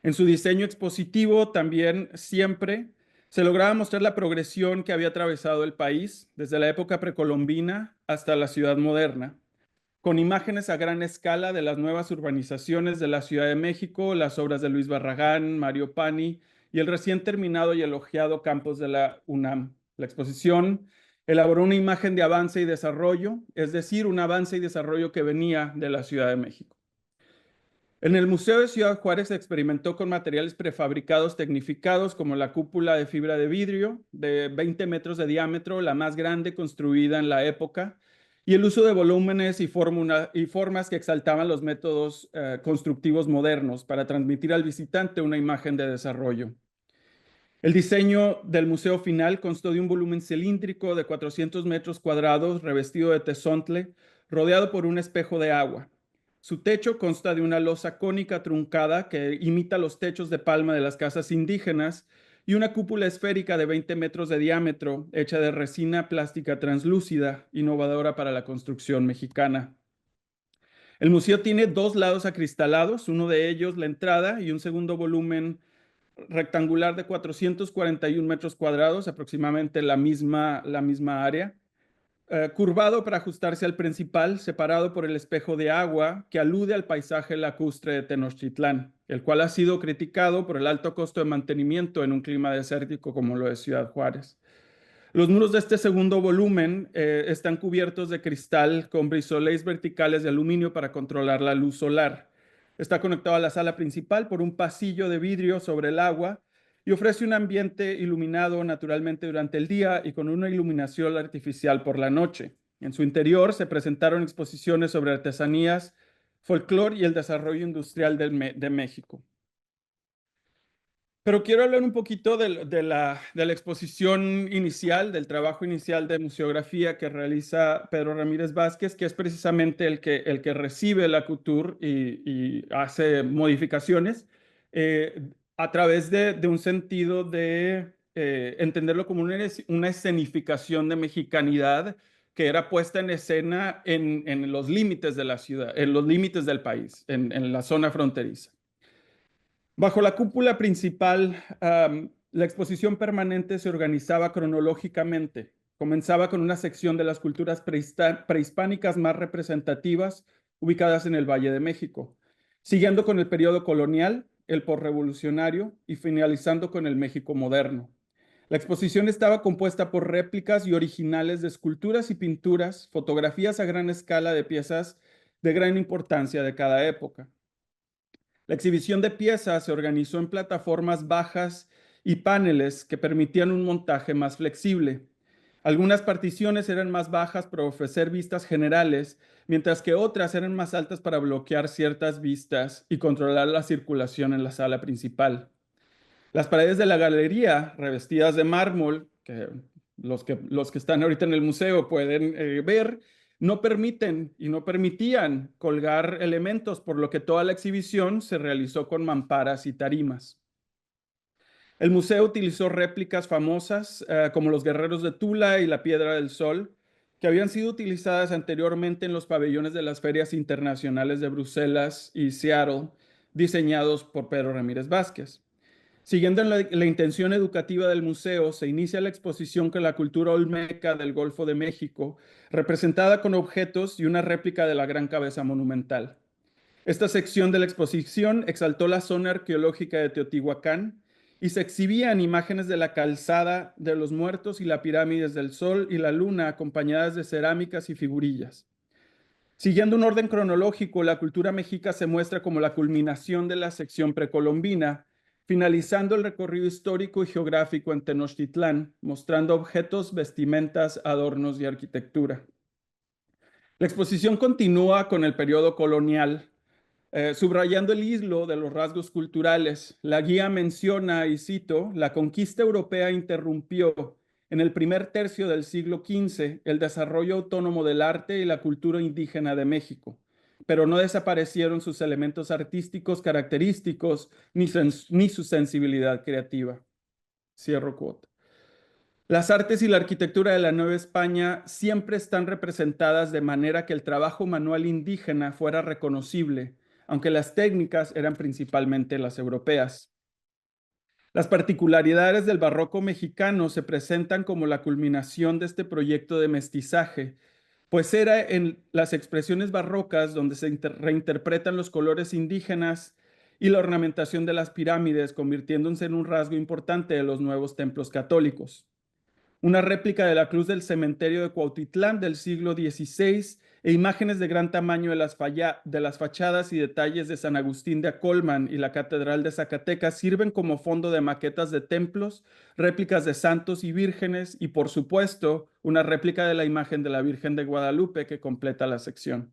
En su diseño expositivo también siempre se lograba mostrar la progresión que había atravesado el país desde la época precolombina hasta la ciudad moderna, con imágenes a gran escala de las nuevas urbanizaciones de la Ciudad de México, las obras de Luis Barragán, Mario Pani y el recién terminado y elogiado campus de la UNAM. La exposición elaboró una imagen de avance y desarrollo, es decir, un avance y desarrollo que venía de la Ciudad de México. En el Museo de Ciudad Juárez se experimentó con materiales prefabricados tecnificados como la cúpula de fibra de vidrio de 20 metros de diámetro, la más grande construida en la época, y el uso de volúmenes y formas que exaltaban los métodos constructivos modernos para transmitir al visitante una imagen de desarrollo. El diseño del museo final constó de un volumen cilíndrico de 400 metros cuadrados revestido de tezontle, rodeado por un espejo de agua. Su techo consta de una losa cónica truncada que imita los techos de palma de las casas indígenas y una cúpula esférica de 20 metros de diámetro, hecha de resina plástica translúcida, innovadora para la construcción mexicana. El museo tiene dos lados acristalados, uno de ellos la entrada y un segundo volumen rectangular de 441 metros cuadrados, aproximadamente la misma área. Curvado para ajustarse al principal, separado por el espejo de agua que alude al paisaje lacustre de Tenochtitlán, el cual ha sido criticado por el alto costo de mantenimiento en un clima desértico como lo es Ciudad Juárez. Los muros de este segundo volumen están cubiertos de cristal con brisolets verticales de aluminio para controlar la luz solar. Está conectado a la sala principal por un pasillo de vidrio sobre el agua y ofrece un ambiente iluminado naturalmente durante el día y con una iluminación artificial por la noche. En su interior se presentaron exposiciones sobre artesanías, folclore y el desarrollo industrial de México. Pero quiero hablar un poquito de la exposición inicial, del trabajo inicial de museografía que realiza Pedro Ramírez Vázquez, que es precisamente el que recibe la couture y hace modificaciones a través de un sentido de entenderlo como una escenificación de mexicanidad que era puesta en escena en los límites de la ciudad, en los límites del país, en la zona fronteriza. Bajo la cúpula principal, la exposición permanente se organizaba cronológicamente. Comenzaba con una sección de las culturas prehispánicas más representativas ubicadas en el Valle de México, siguiendo con el periodo colonial, el posrevolucionario y finalizando con el México moderno. La exposición estaba compuesta por réplicas y originales de esculturas y pinturas, fotografías a gran escala de piezas de gran importancia de cada época. La exhibición de piezas se organizó en plataformas bajas y paneles que permitían un montaje más flexible. Algunas particiones eran más bajas para ofrecer vistas generales, mientras que otras eran más altas para bloquear ciertas vistas y controlar la circulación en la sala principal. Las paredes de la galería, revestidas de mármol, que los que están ahorita en el museo pueden ver, no permiten y no permitían colgar elementos, por lo que toda la exhibición se realizó con mamparas y tarimas. El museo utilizó réplicas famosas como los guerreros de Tula y la Piedra del Sol, que habían sido utilizadas anteriormente en los pabellones de las ferias internacionales de Bruselas y Seattle, diseñados por Pedro Ramírez Vázquez. Siguiendo la intención educativa del museo, se inicia la exposición con la cultura olmeca del Golfo de México, representada con objetos y una réplica de la gran cabeza monumental. Esta sección de la exposición exaltó la zona arqueológica de Teotihuacán y se exhibían imágenes de la calzada de los muertos y la pirámides del Sol y la Luna, acompañadas de cerámicas y figurillas. Siguiendo un orden cronológico, la cultura mexica se muestra como la culminación de la sección precolombina, finalizando el recorrido histórico y geográfico en Tenochtitlán, mostrando objetos, vestimentas, adornos y arquitectura. La exposición continúa con el periodo colonial, subrayando el hilo de los rasgos culturales. La guía menciona, y cito, la conquista europea interrumpió en el primer tercio del siglo XV el desarrollo autónomo del arte y la cultura indígena de México, pero no desaparecieron sus elementos artísticos característicos ni su sensibilidad creativa. Cierro quote. Las artes y la arquitectura de la Nueva España siempre están representadas de manera que el trabajo manual indígena fuera reconocible, aunque las técnicas eran principalmente las europeas. Las particularidades del barroco mexicano se presentan como la culminación de este proyecto de mestizaje, pues era en las expresiones barrocas donde se reinterpretan los colores indígenas y la ornamentación de las pirámides, convirtiéndose en un rasgo importante de los nuevos templos católicos. Una réplica de la cruz del cementerio de Cuautitlán del siglo XVI e imágenes de gran tamaño de las fachadas y detalles de San Agustín de Acolman y la Catedral de Zacatecas sirven como fondo de maquetas de templos, réplicas de santos y vírgenes y, por supuesto, una réplica de la imagen de la Virgen de Guadalupe que completa la sección.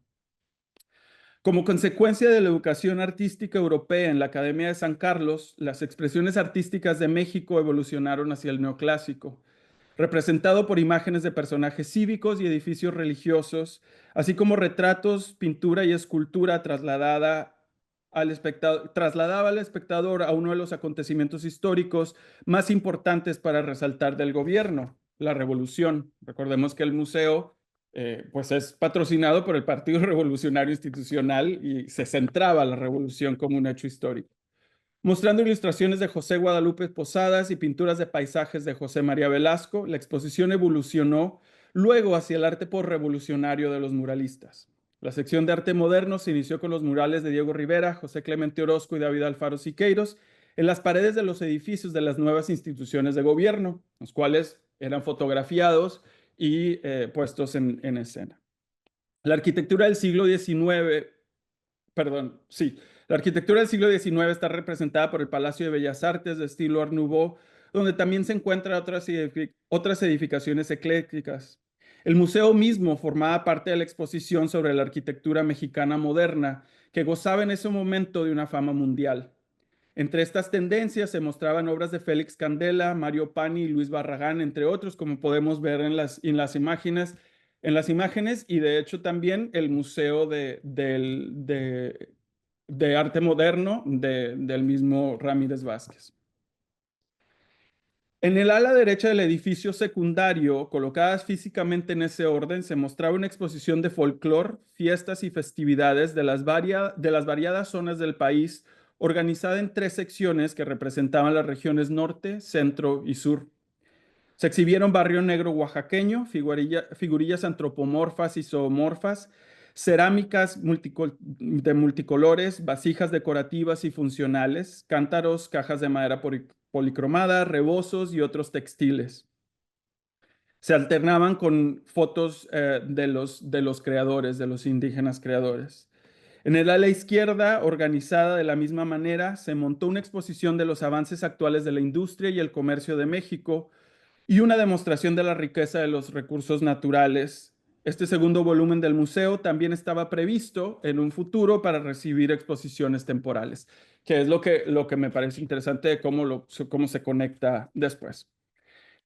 Como consecuencia de la educación artística europea en la Academia de San Carlos, las expresiones artísticas de México evolucionaron hacia el neoclásico, representado por imágenes de personajes cívicos y edificios religiosos, así como retratos, pintura y escultura trasladaba al espectador a uno de los acontecimientos históricos más importantes para resaltar del gobierno, la Revolución. Recordemos que el museo pues es patrocinado por el Partido Revolucionario Institucional y se centraba la Revolución como un hecho histórico. Mostrando ilustraciones de José Guadalupe Posadas y pinturas de paisajes de José María Velasco, la exposición evolucionó luego hacia el arte postrevolucionario de los muralistas. La sección de arte moderno se inició con los murales de Diego Rivera, José Clemente Orozco y David Alfaro Siqueiros en las paredes de los edificios de las nuevas instituciones de gobierno, los cuales eran fotografiados y puestos en escena. La arquitectura del siglo XIX, la arquitectura del siglo XIX está representada por el Palacio de Bellas Artes de estilo Art Nouveau, donde también se encuentran otras edificaciones eclécticas. El museo mismo formaba parte de la exposición sobre la arquitectura mexicana moderna, que gozaba en ese momento de una fama mundial. Entre estas tendencias se mostraban obras de Félix Candela, Mario Pani y Luis Barragán, entre otros, como podemos ver en las imágenes, y de hecho también el Museo de Arte Moderno del mismo Ramírez Vázquez. En el ala derecha del edificio secundario, colocadas físicamente en ese orden, se mostraba una exposición de folclore, fiestas y festividades de las variadas zonas del país, organizada en 3 secciones que representaban las regiones norte, centro y sur. Se exhibieron barrio negro oaxaqueño, figurillas antropomorfas y zoomorfas, cerámicas de multicolores, vasijas decorativas y funcionales, cántaros, cajas de madera policromada, rebozos y otros textiles. Se alternaban con fotos de los creadores, de los indígenas creadores. En el ala izquierda, organizada de la misma manera, se montó una exposición de los avances actuales de la industria y el comercio de México y una demostración de la riqueza de los recursos naturales. Este segundo volumen del museo también estaba previsto en un futuro para recibir exposiciones temporales, que es lo que me parece interesante de cómo se conecta después.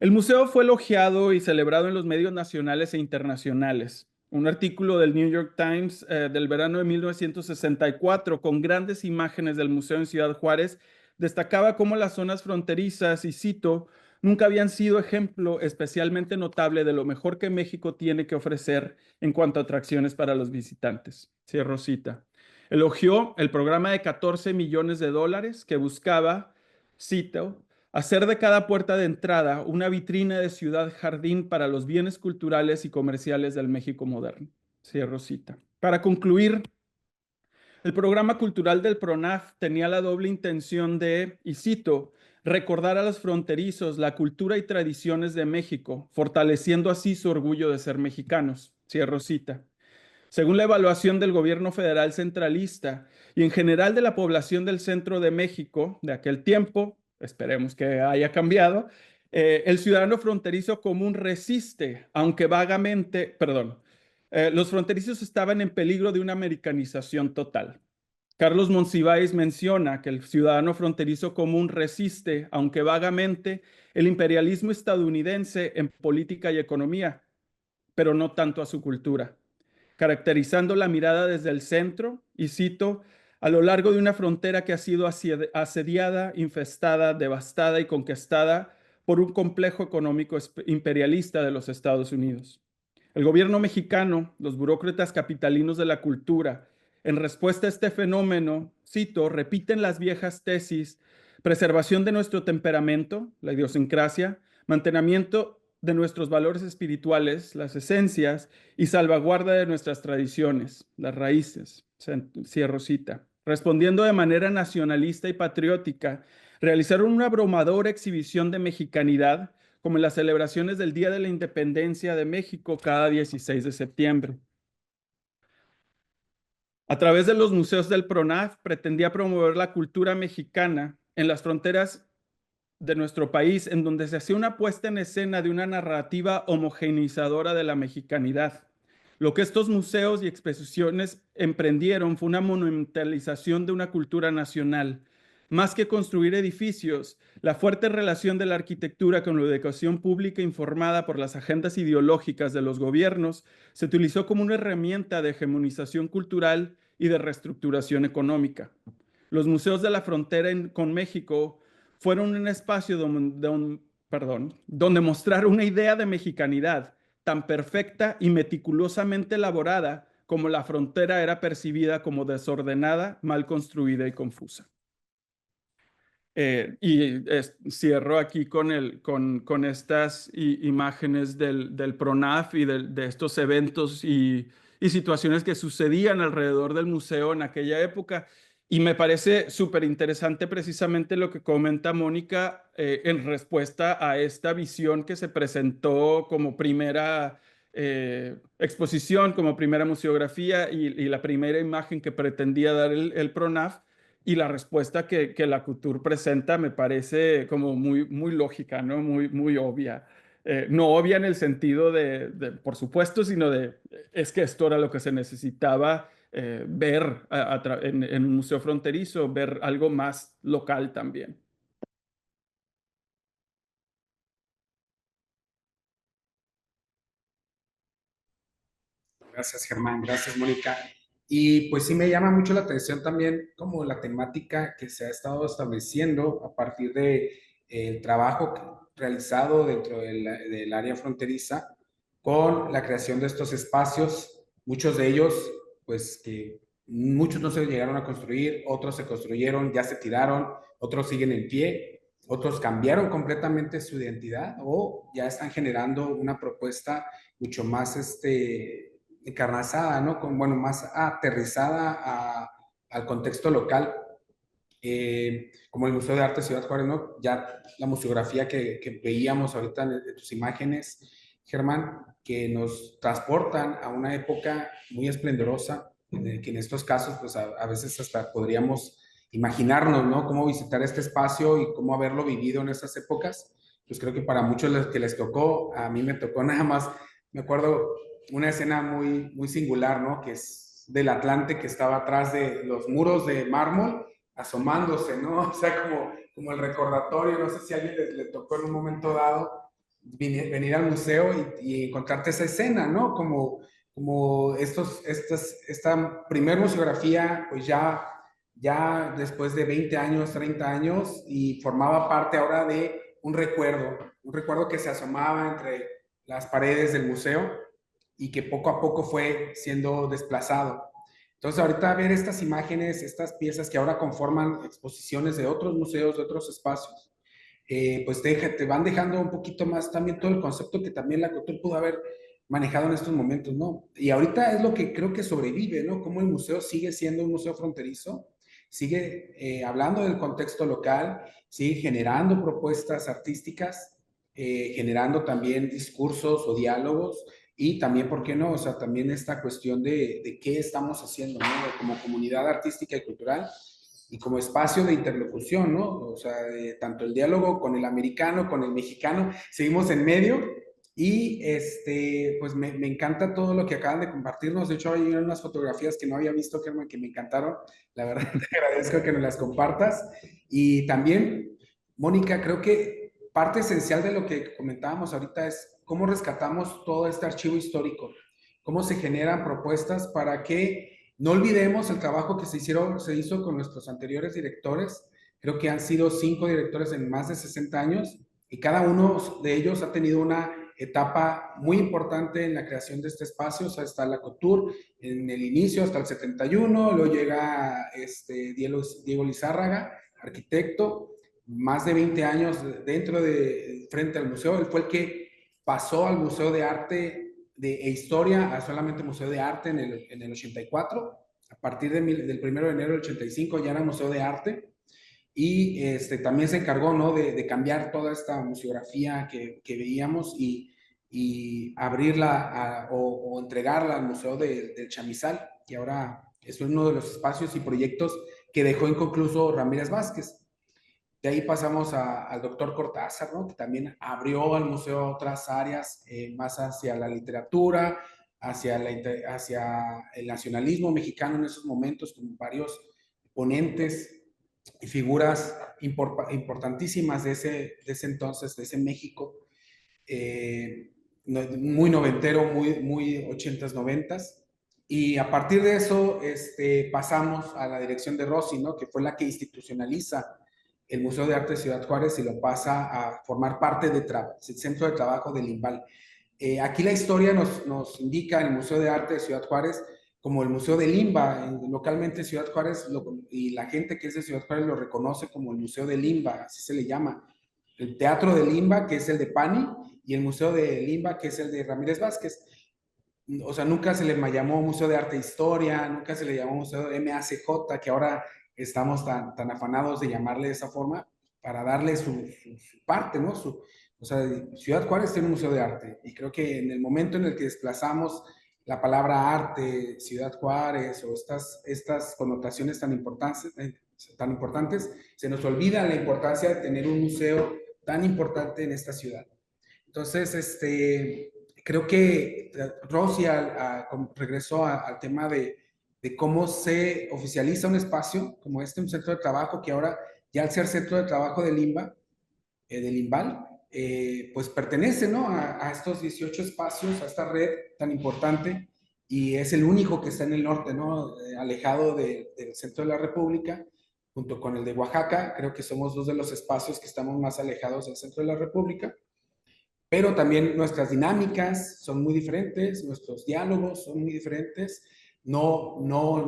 El museo fue elogiado y celebrado en los medios nacionales e internacionales. Un artículo del New York Times del verano de 1964 con grandes imágenes del museo en Ciudad Juárez destacaba cómo las zonas fronterizas, y cito, nunca habían sido ejemplo especialmente notable de lo mejor que México tiene que ofrecer en cuanto a atracciones para los visitantes. Cierro cita. Elogió el programa de 14 millones de dólares que buscaba, cito, hacer de cada puerta de entrada una vitrina de ciudad jardín para los bienes culturales y comerciales del México moderno. Cierro cita. Para concluir, el programa cultural del PRONAF tenía la doble intención de, y cito, recordar a los fronterizos la cultura y tradiciones de México, fortaleciendo así su orgullo de ser mexicanos. Cierro cita. Según la evaluación del gobierno federal centralista y en general de la población del centro de México de aquel tiempo, esperemos que haya cambiado, el ciudadano fronterizo común resiste, aunque vagamente, los fronterizos estaban en peligro de una americanización total. Carlos Monsiváis menciona que el ciudadano fronterizo común resiste, aunque vagamente, el imperialismo estadounidense en política y economía, pero no tanto a su cultura, caracterizando la mirada desde el centro, y cito, a lo largo de una frontera que ha sido asediada, infestada, devastada y conquistada por un complejo económico imperialista de los Estados Unidos. El gobierno mexicano, los burócratas capitalinos de la cultura, en respuesta a este fenómeno, cito, repiten las viejas tesis, preservación de nuestro temperamento, la idiosincrasia, mantenimiento de nuestros valores espirituales, las esencias, y salvaguarda de nuestras tradiciones, las raíces. Cierro cita. Respondiendo de manera nacionalista y patriótica, realizaron una abrumadora exhibición de mexicanidad, como en las celebraciones del Día de la Independencia de México cada 16 de septiembre. A través de los museos del PRONAF pretendía promover la cultura mexicana en las fronteras de nuestro país, en donde se hacía una puesta en escena de una narrativa homogeneizadora de la mexicanidad. Lo que estos museos y exposiciones emprendieron fue una monumentalización de una cultura nacional. Más que construir edificios, la fuerte relación de la arquitectura con la educación pública informada por las agendas ideológicas de los gobiernos se utilizó como una herramienta de hegemonización cultural y de reestructuración económica. Los museos de la frontera con México fueron un espacio donde mostrar una idea de mexicanidad tan perfecta y meticulosamente elaborada como la frontera era percibida como desordenada, mal construida y confusa. Cierro aquí con estas imágenes del PRONAF y de estos eventos y situaciones que sucedían alrededor del museo en aquella época. Y me parece súper interesante precisamente lo que comenta Mónica en respuesta a esta visión que se presentó como primera exposición, como primera museografía y la primera imagen que pretendía dar el PRONAF. Y la respuesta que la Couture presenta me parece como muy lógica, ¿no? Muy obvia. No obvia en el sentido por supuesto, sino es que esto era lo que se necesitaba ver en un museo fronterizo, ver algo más local también. Gracias, Germán. Gracias, Mónica. Y pues sí me llama mucho la atención también como la temática que se ha estado estableciendo a partir de el trabajo realizado dentro del área fronteriza con la creación de estos espacios, muchos de ellos, pues que muchos no se llegaron a construir, otros se construyeron, ya se tiraron, otros siguen en pie, otros cambiaron completamente su identidad o ya están generando una propuesta mucho más encarnazada, ¿no? Bueno, más aterrizada al contexto local, como el Museo de Arte Ciudad Juárez, ¿no? Ya la museografía que veíamos ahorita en tus imágenes, Germán, que nos transportan a una época muy esplendorosa, que en estos casos, pues a veces hasta podríamos imaginarnos, ¿no? Cómo visitar este espacio y cómo haberlo vivido en esas épocas. Pues creo que para muchos que les tocó, a mí me tocó nada más, me acuerdo una escena muy singular, ¿no? Que es del Atlante que estaba atrás de los muros de mármol, asomándose, ¿no? O sea, como el recordatorio, no sé si a alguien le tocó en un momento dado venir al museo y encontrarte esa escena, ¿no? Como esta primer museografía, pues ya después de 20 años, 30 años, y formaba parte ahora de un recuerdo que se asomaba entre las paredes del museo y que poco a poco fue siendo desplazado. Entonces, ahorita ver estas imágenes, estas piezas que ahora conforman exposiciones de otros museos, de otros espacios, pues te van dejando un poquito más también todo el concepto que también la Couture pudo haber manejado en estos momentos, ¿no? Y ahorita es lo que creo que sobrevive, ¿no? Cómo el museo sigue siendo un museo fronterizo, sigue hablando del contexto local, sigue generando propuestas artísticas, generando también discursos o diálogos, y también, ¿por qué no? O sea, también esta cuestión de qué estamos haciendo, ¿no? Como comunidad artística y cultural y como espacio de interlocución, ¿no? O sea, tanto el diálogo con el americano, con el mexicano, seguimos en medio y pues me encanta todo lo que acaban de compartirnos. De hecho, hay unas fotografías que no había visto, Germán, que me encantaron. La verdad, te agradezco que nos las compartas. Y también, Mónica, creo que parte esencial de lo que comentábamos ahorita es cómo rescatamos todo este archivo histórico, cómo se generan propuestas para que no olvidemos el trabajo que se hizo con nuestros anteriores directores. Creo que han sido 5 directores en más de 60 años y cada uno de ellos ha tenido una etapa muy importante en la creación de este espacio. O sea, está la Couture en el inicio hasta el 71, luego llega Diego Lizárraga, arquitecto, más de 20 años dentro frente al museo. Él fue el que pasó al Museo de Arte e Historia a solamente Museo de Arte en el 84. A partir del 1 de enero del 85 ya era Museo de Arte. Y también se encargó, ¿no? de cambiar toda esta museografía que veíamos y abrirla o entregarla al Museo del Chamizal, que ahora es uno de los espacios y proyectos que dejó inconcluso Ramírez Vázquez. De ahí pasamos al doctor Cortázar, ¿no? Que también abrió al museo otras áreas más hacia la literatura, hacia el nacionalismo mexicano en esos momentos, con varios ponentes y figuras importantísimas de ese entonces, de ese México, muy noventero, muy 80s, 90s. Y a partir de eso pasamos a la dirección de Rossi, ¿no? Que fue la que institucionaliza el Museo de Arte de Ciudad Juárez y lo pasa a formar parte del centro de trabajo del IMBAL. Aquí la historia nos indica el Museo de Arte de Ciudad Juárez como el Museo del Limba. Localmente Ciudad Juárez y la gente que es de Ciudad Juárez lo reconoce como el Museo del Limba, así se le llama. El Teatro del Limba, que es el de Pani, y el Museo de Limba, que es el de Ramírez Vázquez. O sea, nunca se le llamó Museo de Arte e Historia, nunca se le llamó Museo de MACJ, que ahora estamos tan afanados de llamarle de esa forma, para darle su parte, ¿no? O sea, Ciudad Juárez tiene un museo de arte, y creo que en el momento en el que desplazamos la palabra arte, Ciudad Juárez, o estas connotaciones tan importantes, se nos olvida la importancia de tener un museo tan importante en esta ciudad. Entonces, creo que Rossi regresó al tema de cómo se oficializa un espacio como un centro de trabajo que ahora, ya al ser centro de trabajo del IMBAL, pues pertenece, ¿no? a estos 18 espacios, a esta red tan importante, y es el único que está en el norte, ¿no? Alejado del centro de la República, junto con el de Oaxaca. Creo que somos 2 de los espacios que estamos más alejados del centro de la República. Pero también nuestras dinámicas son muy diferentes, nuestros diálogos son muy diferentes, no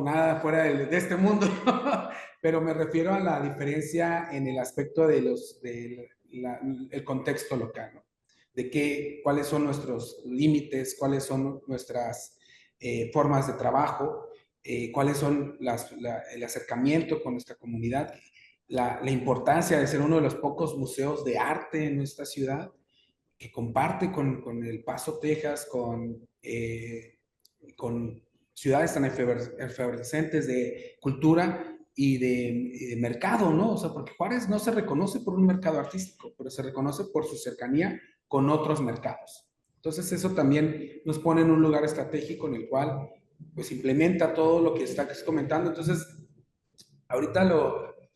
nada fuera de este mundo, pero me refiero a la diferencia en el aspecto del contexto local, ¿no? De cuáles son nuestros límites, cuáles son nuestras formas de trabajo, cuáles son el acercamiento con nuestra comunidad, la importancia de ser uno de los pocos museos de arte en nuestra ciudad, que comparte con El Paso, Texas, con ciudades tan efervescentes de cultura y de mercado, ¿no? O sea, porque Juárez no se reconoce por un mercado artístico, pero se reconoce por su cercanía con otros mercados. Entonces eso también nos pone en un lugar estratégico en el cual pues implementa todo lo que está comentando. Entonces, ahorita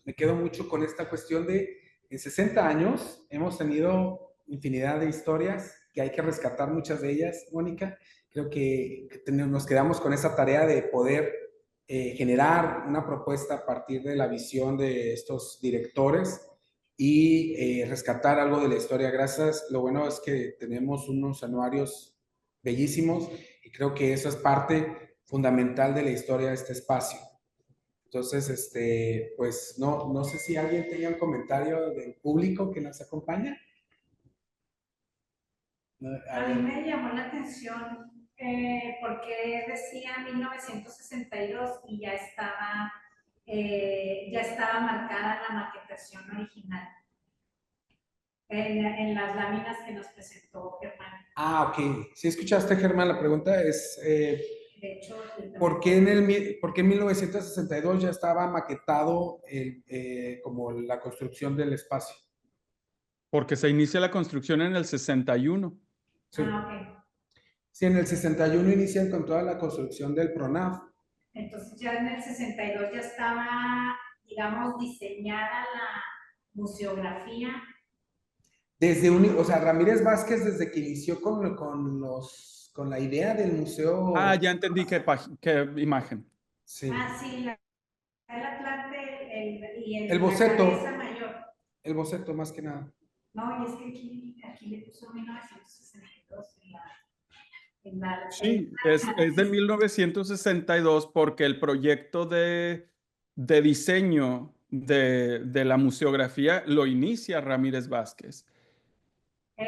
me quedo mucho con esta cuestión de, en 60 años hemos tenido infinidad de historias que hay que rescatar muchas de ellas, Mónica. Creo que nos quedamos con esa tarea de poder generar una propuesta a partir de la visión de estos directores y rescatar algo de la historia. Gracias, lo bueno es que tenemos unos anuarios bellísimos y creo que eso es parte fundamental de la historia de este espacio. Entonces, pues no sé si alguien tenga un comentario del público que nos acompaña. A mí me llamó la atención porque decía 1962 y ya estaba marcada la maquetación original en las láminas que nos presentó Germán. Ah, ok. Si escuchaste, Germán, la pregunta es, De hecho, ¿por qué en 1962 ya estaba maquetado como la construcción del espacio? Porque se inicia la construcción en el 61. Sí. ok. Sí, en el 61 inician con toda la construcción del PRONAF. Entonces ya en el 62 ya estaba, digamos, diseñada la museografía. O sea, Ramírez Vázquez desde que inició con la idea del museo. Ah, ya entendí qué imagen. Sí. Ah, sí, el Atlante y El boceto. la cabeza mayor. El boceto, más que nada. No, y es que aquí le puso 1962 Sí, es de 1962 porque el proyecto de diseño de la museografía lo inicia Ramírez Vázquez.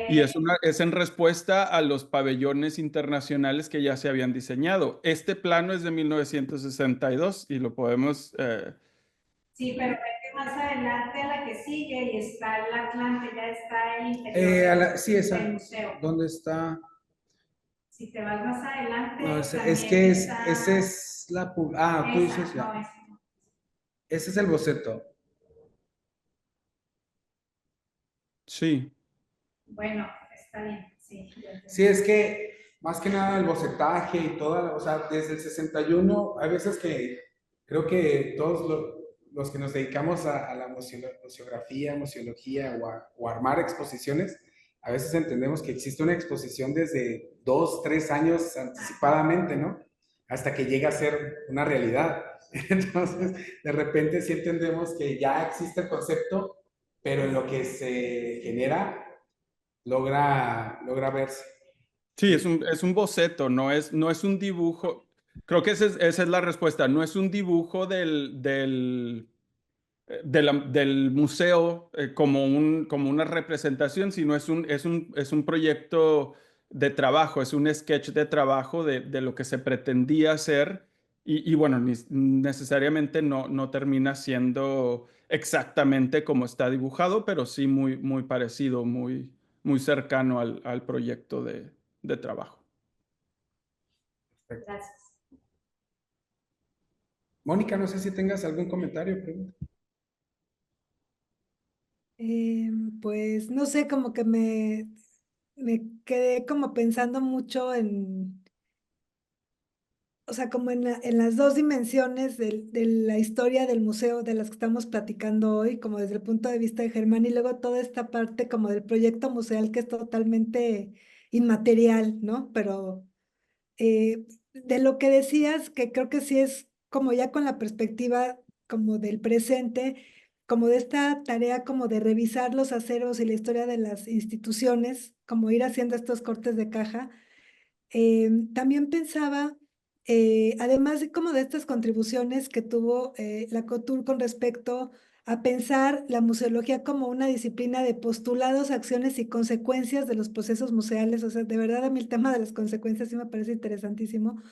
Y es en respuesta a los pabellones internacionales que ya se habían diseñado. Este plano es de 1962 y lo podemos... Sí, pero vete más adelante a la que sigue y está el Atlante, ya está el interior sí, esa. del museo. ¿Dónde está? Si te vas más adelante, No, es también que está ese es la... Ah, tú dices no, la... ese no. Ese es el boceto. Sí. Bueno, está bien, sí. Sí, es que más que nada el bocetaje y toda, o sea, desde el 61, hay veces que creo que todos los que nos dedicamos a la museografía, museología o armar exposiciones, a veces entendemos que existe una exposición desde 2, 3 años anticipadamente, ¿no? Hasta que llega a ser una realidad. Entonces, de repente sí entendemos que ya existe el concepto, pero en lo que se genera logra verse. Sí, es un boceto, no es un dibujo. Creo que esa es la respuesta. No es un dibujo del museo como una representación, sino es un proyecto de trabajo, es un sketch de trabajo de lo que se pretendía hacer y bueno, necesariamente no termina siendo exactamente como está dibujado, pero sí muy parecido, muy cercano al proyecto de trabajo. Gracias. Mónica, no sé si tengas algún comentario o pregunta. Pues no sé, como que me quedé como pensando mucho o sea, como en las dos dimensiones de la historia del museo de las que estamos platicando hoy, como desde el punto de vista de Germán, y luego toda esta parte como del proyecto museal que es totalmente inmaterial, ¿no? Pero de lo que decías, que creo que sí es como ya con la perspectiva como del presente, como de esta tarea como de revisar los acervos y la historia de las instituciones, como ir haciendo estos cortes de caja. También pensaba, además de como de estas contribuciones que tuvo la COTUR con respecto a pensar la museología como una disciplina de postulados, acciones y consecuencias de los procesos museales. O sea, de verdad a mí el tema de las consecuencias sí me parece interesantísimo,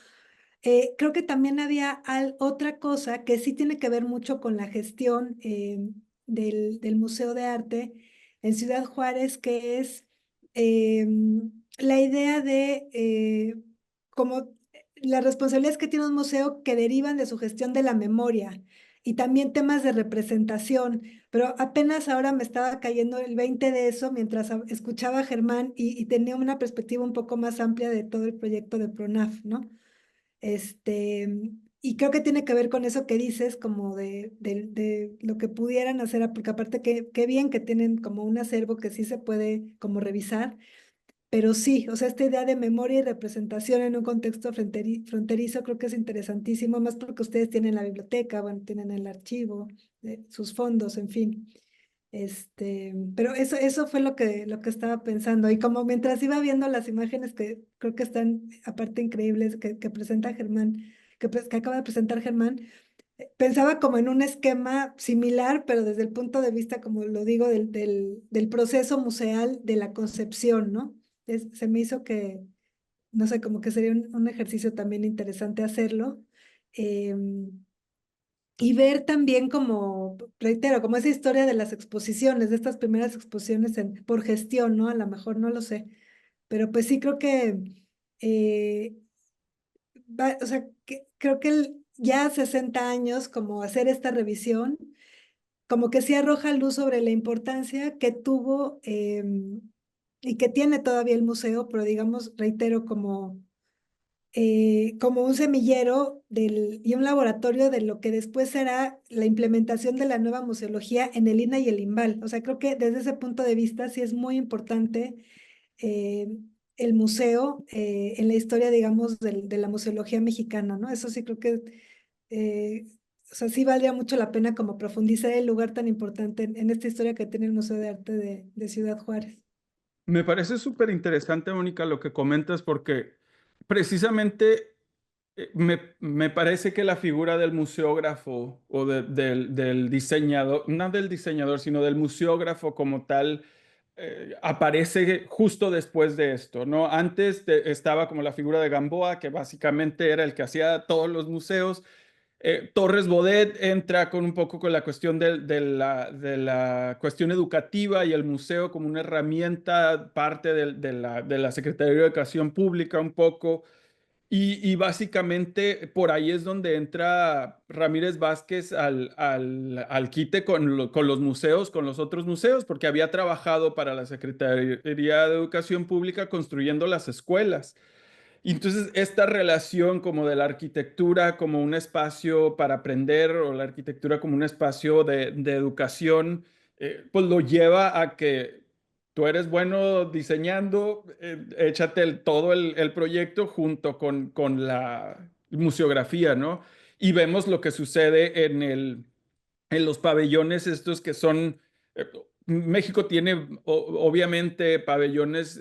Creo que también había otra cosa que sí tiene que ver mucho con la gestión del Museo de Arte en Ciudad Juárez, que es la idea de como las responsabilidades que tiene un museo que derivan de su gestión de la memoria y también temas de representación. Pero apenas ahora me estaba cayendo el 20 de eso mientras escuchaba a Germán y tenía una perspectiva un poco más amplia de todo el proyecto de PRONAF, ¿no? Y creo que tiene que ver con eso que dices, como de lo que pudieran hacer, porque aparte qué bien que tienen como un acervo que sí se puede como revisar, pero sí, o sea, esta idea de memoria y representación en un contexto fronterizo creo que es interesantísimo, más porque ustedes tienen la biblioteca, bueno, tienen el archivo, sus fondos, en fin. Pero eso fue lo que estaba pensando. Y como mientras iba viendo las imágenes que creo que están aparte increíbles que presenta Germán, que acaba de presentar Germán, pensaba como en un esquema similar, pero desde el punto de vista, como lo digo, del proceso museal de la concepción, ¿no? Se me hizo que, no sé, como que sería un ejercicio también interesante hacerlo. Y ver también como, reitero, como esa historia de las exposiciones, de estas primeras exposiciones por gestión, ¿no? A lo mejor no lo sé, pero pues sí creo que, eh, o sea, creo que ya 60 años como hacer esta revisión, como que sí arroja luz sobre la importancia que tuvo y que tiene todavía el museo, pero digamos, reitero, como un semillero y un laboratorio de lo que después será la implementación de la nueva museología en el INA y el IMBAL. O sea, creo que desde ese punto de vista sí es muy importante eh, el museo en la historia, digamos, de la museología mexicana, ¿no? Eso sí creo que, o sea, sí valdría mucho la pena como profundizar el lugar tan importante en esta historia que tiene el Museo de Arte de Ciudad Juárez. Me parece súper interesante, Mónica, lo que comentas, porque precisamente me parece que la figura del museógrafo o del diseñador, no del diseñador, sino del museógrafo como tal, aparece justo después de esto, ¿no? Antes estaba como la figura de Gamboa, que básicamente era el que hacía todos los museos. Torres Bodet entra con un poco con la cuestión de la cuestión educativa y el museo como una herramienta, parte de la Secretaría de Educación Pública un poco. Y básicamente por ahí es donde entra Ramírez Vázquez al quite con los museos, con los otros museos, porque había trabajado para la Secretaría de Educación Pública construyendo las escuelas. Y entonces esta relación como de la arquitectura como un espacio para aprender o la arquitectura como un espacio de educación, pues lo lleva a que tú eres bueno diseñando, échate todo el proyecto junto con la museografía, ¿no? Y vemos lo que sucede en los pabellones estos que son, eh, México tiene obviamente pabellones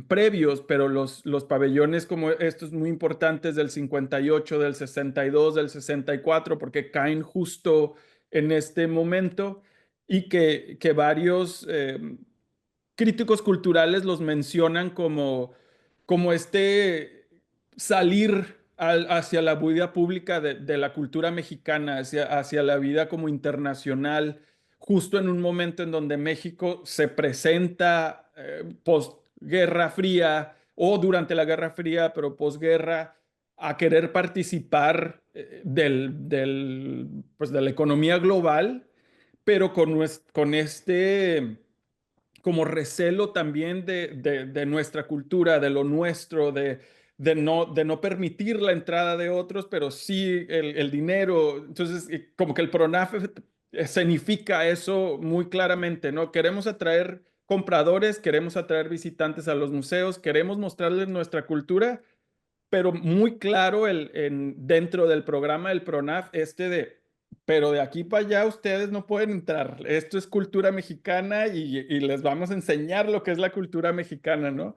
previos, pero los pabellones como estos muy importantes del 58, del 62, del 64, porque caen justo en este momento y que varios críticos culturales los mencionan como este salir hacia la vida pública de la cultura mexicana, hacia la vida como internacional, justo en un momento en donde México se presenta post-Guerra Fría o durante la Guerra Fría, pero posguerra, a querer participar pues de la economía global, pero con este como recelo también de nuestra cultura, de lo nuestro, de no permitir la entrada de otros, pero sí el dinero. Entonces, como que el PRONAF escenifica eso muy claramente, ¿no? Queremos atraer compradores, queremos atraer visitantes a los museos, queremos mostrarles nuestra cultura, pero muy claro dentro del programa del PRONAF pero de aquí para allá ustedes no pueden entrar. Esto es cultura mexicana y les vamos a enseñar lo que es la cultura mexicana, ¿no?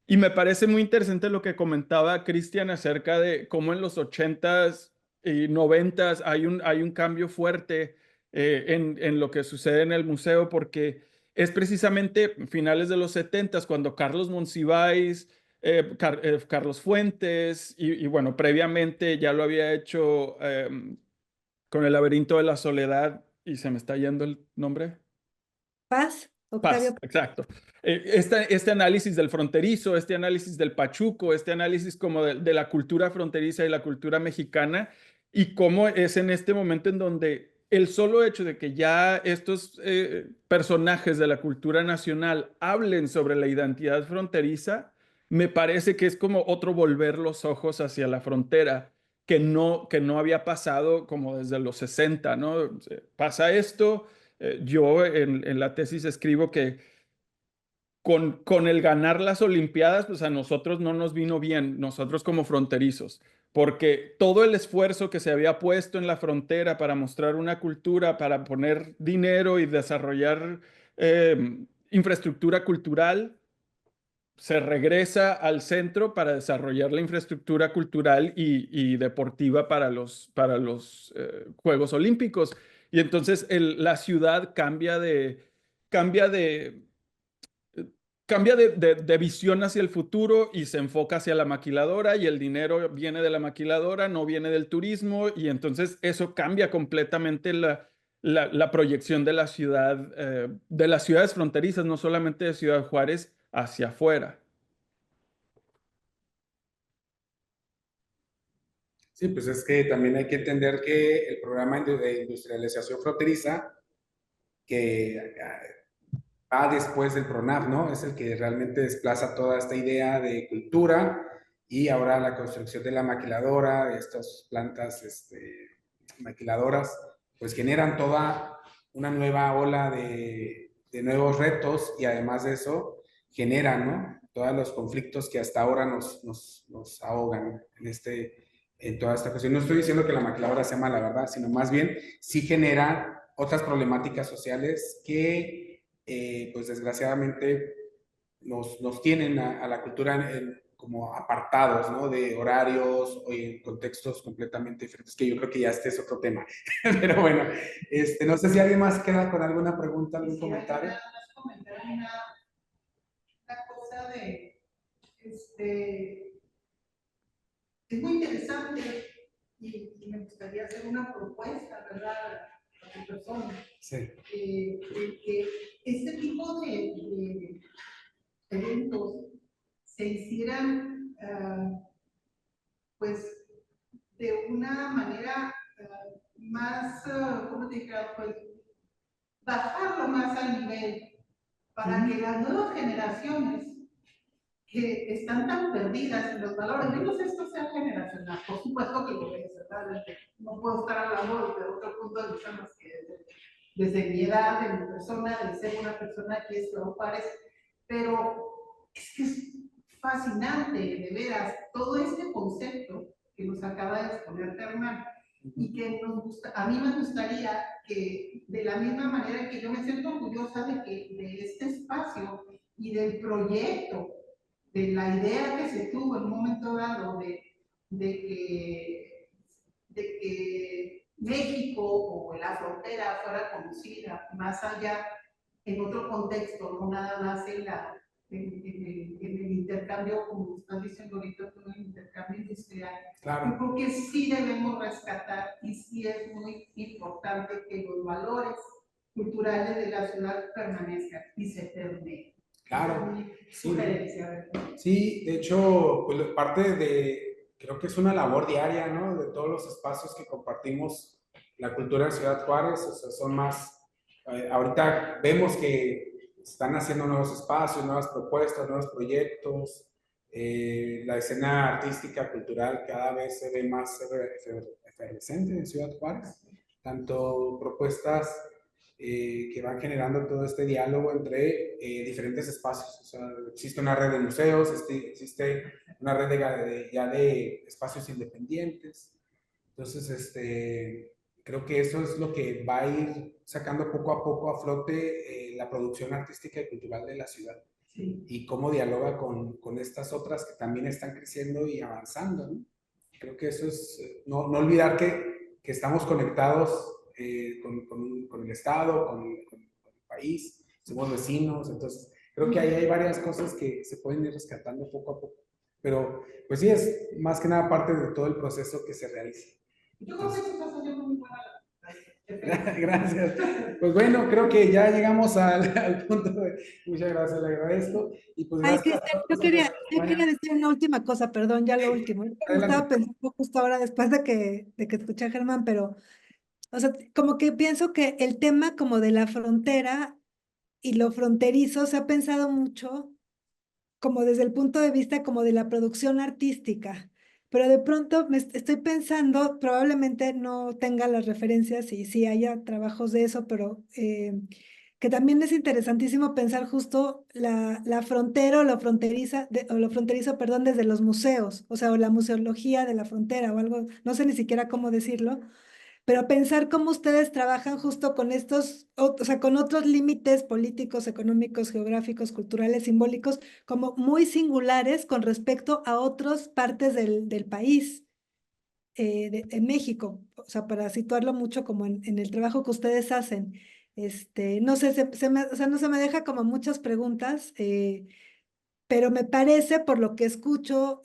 Y me parece muy interesante lo que comentaba Cristian acerca de cómo en los 80s y 90s hay un cambio fuerte en lo que sucede en el museo, porque es precisamente finales de los 70s cuando Carlos Monsiváis, Carlos Fuentes, y bueno, previamente ya lo había hecho con El laberinto de la soledad, y se me está yendo el nombre. Paz, Paz, Octavio. exacto. Este análisis del fronterizo, este análisis del pachuco, este análisis como de la cultura fronteriza y la cultura mexicana, y cómo es en este momento en donde el solo hecho de que ya estos personajes de la cultura nacional hablen sobre la identidad fronteriza, me parece que es como otro volver los ojos hacia la frontera, que no había pasado como desde los 60, ¿no? Pasa esto. Yo en la tesis escribo que con el ganar las Olimpiadas, pues a nosotros no nos vino bien, nosotros como fronterizos, porque todo el esfuerzo que se había puesto en la frontera para mostrar una cultura, para poner dinero y desarrollar infraestructura cultural, se regresa al centro para desarrollar la infraestructura cultural y deportiva para los Juegos Olímpicos. Y entonces la ciudad cambia de, de visión hacia el futuro y se enfoca hacia la maquiladora, y el dinero viene de la maquiladora, no viene del turismo, y entonces eso cambia completamente la proyección de las ciudades fronterizas, no solamente de Ciudad Juárez, hacia afuera. Sí, pues es que también hay que entender que el programa de industrialización fronteriza, que va después del PRONAF, ¿no? Es el que realmente desplaza toda esta idea de cultura, y ahora la construcción de la maquiladora, de estas plantas maquiladoras, pues generan toda una nueva ola de nuevos retos, y además de eso generan, ¿no? Todos los conflictos que hasta ahora nos ahogan en toda esta cuestión. No estoy diciendo que la maquiladora sea mala, ¿verdad? Sino más bien sí genera otras problemáticas sociales que pues desgraciadamente nos tienen a la cultura como apartados, ¿no? De horarios o en contextos completamente diferentes, que yo creo que ya este es otro tema. Pero bueno, no sé si alguien más queda con alguna pregunta, algún comentario. Comentar una cosa es muy interesante, y me gustaría hacer una propuesta, ¿verdad? A tu persona. Sí. Que este tipo de eventos se hicieran, pues, de una manera más, ¿cómo te diría? Pues, bajarlo más al nivel, para que las nuevas generaciones que están tan perdidas en los valores, yo no sé si esto sea generacional, por supuesto que lo es, ¿verdad? No puedo estar hablando desde otro punto de vista más que desde mi edad, de mi persona, de ser una persona que es Ciudad Juárez, pero es que es fascinante, de veras, todo este concepto que nos acaba de exponer Germán, y que a mí me gustaría que, de la misma manera que yo me siento orgullosa de este espacio y del proyecto, de la idea que se tuvo en un momento dado de que México o la frontera fuera conocida más allá, en otro contexto, no nada más en el intercambio, como estás diciendo ahorita, todo el intercambio industrial. Claro. Yo creo que sí debemos rescatar, y sí es muy importante que los valores culturales de la ciudad permanezcan y se permeen. Claro. Sí. Sí, de hecho, pues creo que es una labor diaria, ¿no? De todos los espacios que compartimos la cultura de Ciudad Juárez, o sea, son más, ahorita vemos que están haciendo nuevos espacios, nuevas propuestas, nuevos proyectos, la escena artística, cultural cada vez se ve más efervescente en Ciudad Juárez, tanto propuestas que van generando todo este diálogo entre diferentes espacios. O sea, existe una red de museos, existe una red ya de espacios independientes. Entonces, creo que eso es lo que va a ir sacando poco a poco a flote la producción artística y cultural de la ciudad. Sí. Y cómo dialoga con estas otras que también están creciendo y avanzando, ¿no? Creo que eso es, no olvidar que estamos conectados con el Estado, con el país, somos vecinos, entonces creo que ahí hay varias cosas que se pueden ir rescatando poco a poco. Pero pues sí, es más que nada parte de todo el proceso que se realiza. Yo creo que se está haciendo muy buena. Gracias. Pues bueno, creo que ya llegamos al punto de... Muchas gracias, le agradezco. Y pues Ay, gracias. Cristian, yo quería decir una última cosa, perdón, ya lo último. Me Adelante. estaba pensando justo ahora, después de que escuché a Germán, pero, o sea, como que pienso que el tema como de la frontera y lo fronterizo se ha pensado mucho como desde el punto de vista como de la producción artística, pero de pronto estoy pensando, probablemente no tenga las referencias y sí haya trabajos de eso, pero que también es interesantísimo pensar justo la frontera o lo fronteriza, o lo fronterizo, perdón, desde los museos, o sea, o la museología de la frontera o algo, no sé ni siquiera cómo decirlo, pero pensar cómo ustedes trabajan justo con estos, o sea, con otros límites políticos, económicos, geográficos, culturales, simbólicos, como muy singulares con respecto a otras partes del país, en México, o sea, para situarlo mucho como en el trabajo que ustedes hacen. No sé, o sea, no se me deja como muchas preguntas, pero me parece, por lo que escucho,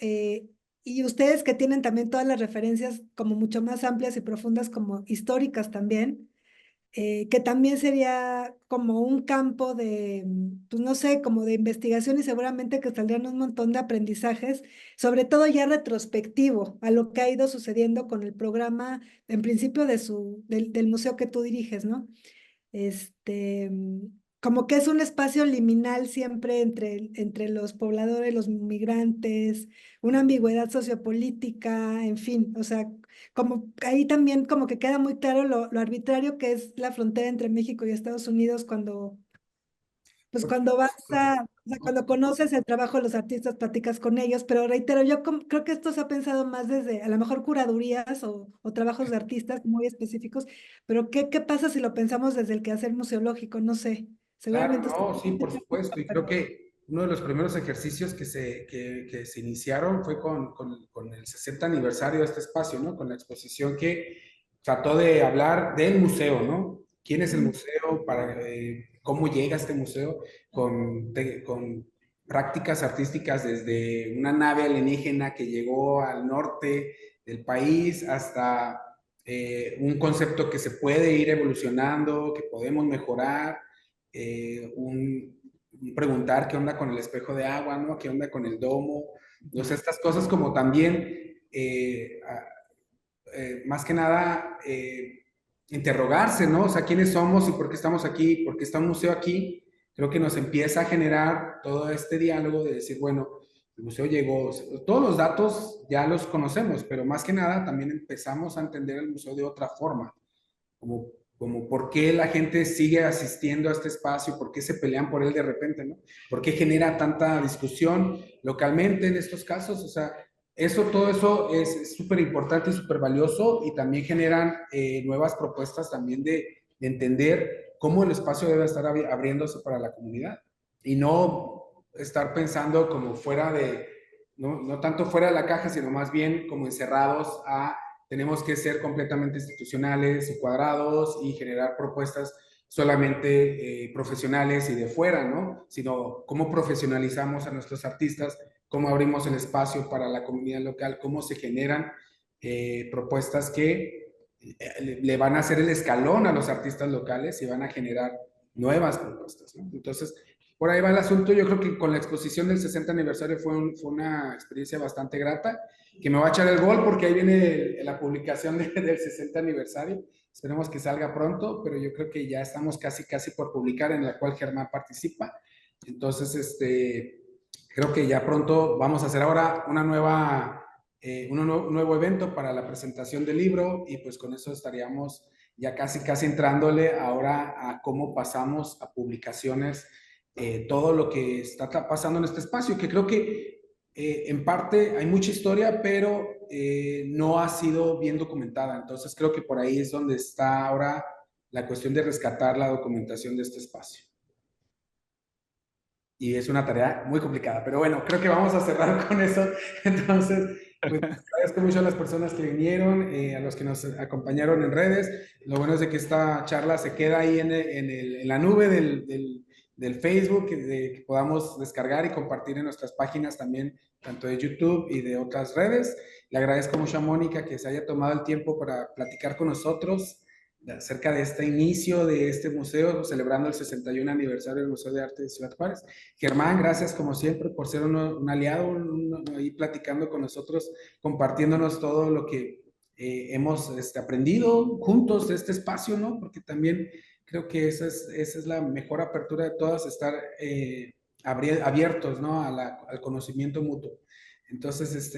y ustedes que tienen también todas las referencias como mucho más amplias y profundas como históricas también, que también sería como un campo de, pues no sé, como de investigación y seguramente que saldrían un montón de aprendizajes, sobre todo ya retrospectivo a lo que ha ido sucediendo con el programa, en principio del museo que tú diriges, ¿no? Como que es un espacio liminal siempre entre los pobladores, los migrantes, una ambigüedad sociopolítica, en fin, o sea, como ahí también como que queda muy claro lo arbitrario que es la frontera entre México y Estados Unidos pues cuando vas o sea, cuando conoces el trabajo de los artistas, platicas con ellos, pero reitero, yo creo que esto se ha pensado más desde a lo mejor curadurías o trabajos de artistas muy específicos, pero ¿qué pasa si lo pensamos desde el quehacer museológico? No sé, Claro, seguramente no, sí, por supuesto. Y creo que uno de los primeros ejercicios que se iniciaron fue con el 60 aniversario de este espacio, ¿no? Con la exposición que trató de hablar del museo, ¿no? ¿Quién es el museo? ¿Cómo llega a este museo? Con prácticas artísticas desde una nave alienígena que llegó al norte del país hasta un concepto que se puede ir evolucionando, que podemos mejorar, un preguntar qué onda con el espejo de agua, ¿no? ¿Qué onda con el domo? O sea, estas cosas como también, más que nada, interrogarse, ¿no? O sea, ¿quiénes somos y por qué estamos aquí? ¿Por qué está un museo aquí? Creo que nos empieza a generar todo este diálogo de decir, bueno, el museo llegó, todos los datos ya los conocemos, pero más que nada también empezamos a entender el museo de otra forma, como por qué la gente sigue asistiendo a este espacio, por qué se pelean por él de repente, ¿no? ¿Por qué genera tanta discusión localmente en estos casos? O sea, todo eso es súper importante y súper valioso y también generan nuevas propuestas también de entender cómo el espacio debe estar abriéndose para la comunidad y no estar pensando como fuera de, no tanto fuera de la caja, sino más bien como encerrados a tenemos que ser completamente institucionales y cuadrados y generar propuestas solamente profesionales y de fuera, ¿no? Sino cómo profesionalizamos a nuestros artistas, cómo abrimos el espacio para la comunidad local, cómo se generan propuestas que le van a hacer el escalón a los artistas locales y van a generar nuevas propuestas, ¿no? Entonces, por ahí va el asunto. Yo creo que con la exposición del 60 aniversario fue una experiencia bastante grata, que me va a echar el gol porque ahí viene la publicación del 60 aniversario. Esperemos que salga pronto, pero yo creo que ya estamos casi por publicar, en la cual Germán participa. Entonces, creo que ya pronto vamos a hacer ahora un nuevo evento para la presentación del libro y pues con eso estaríamos ya casi entrándole ahora a cómo pasamos a publicaciones todo lo que está pasando en este espacio, que creo que en parte hay mucha historia, pero no ha sido bien documentada. Entonces creo que por ahí es donde está ahora la cuestión de rescatar la documentación de este espacio. Y es una tarea muy complicada, pero bueno, creo que vamos a cerrar con eso. Entonces, pues agradezco mucho a las personas que vinieron, a los que nos acompañaron en redes. Lo bueno es de que esta charla se queda ahí en la nube del Facebook, que podamos descargar y compartir en nuestras páginas también, tanto de YouTube y de otras redes. Le agradezco mucho a Mónica que se haya tomado el tiempo para platicar con nosotros acerca de este inicio de este museo, celebrando el 61 aniversario del Museo de Arte de Ciudad Juárez. Germán, gracias como siempre por ser un aliado, ahí platicando con nosotros, compartiéndonos todo lo que hemos aprendido juntos de este espacio, ¿no? Porque también creo que esa es la mejor apertura de todas, estar abiertos, ¿no? Al conocimiento mutuo. Entonces,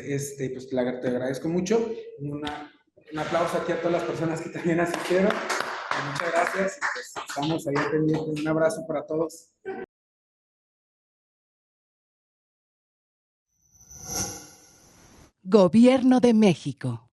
pues te agradezco mucho. Un aplauso aquí a todas las personas que también asistieron. Muchas gracias. Pues estamos ahí pendientes. Un abrazo para todos. Gobierno de México.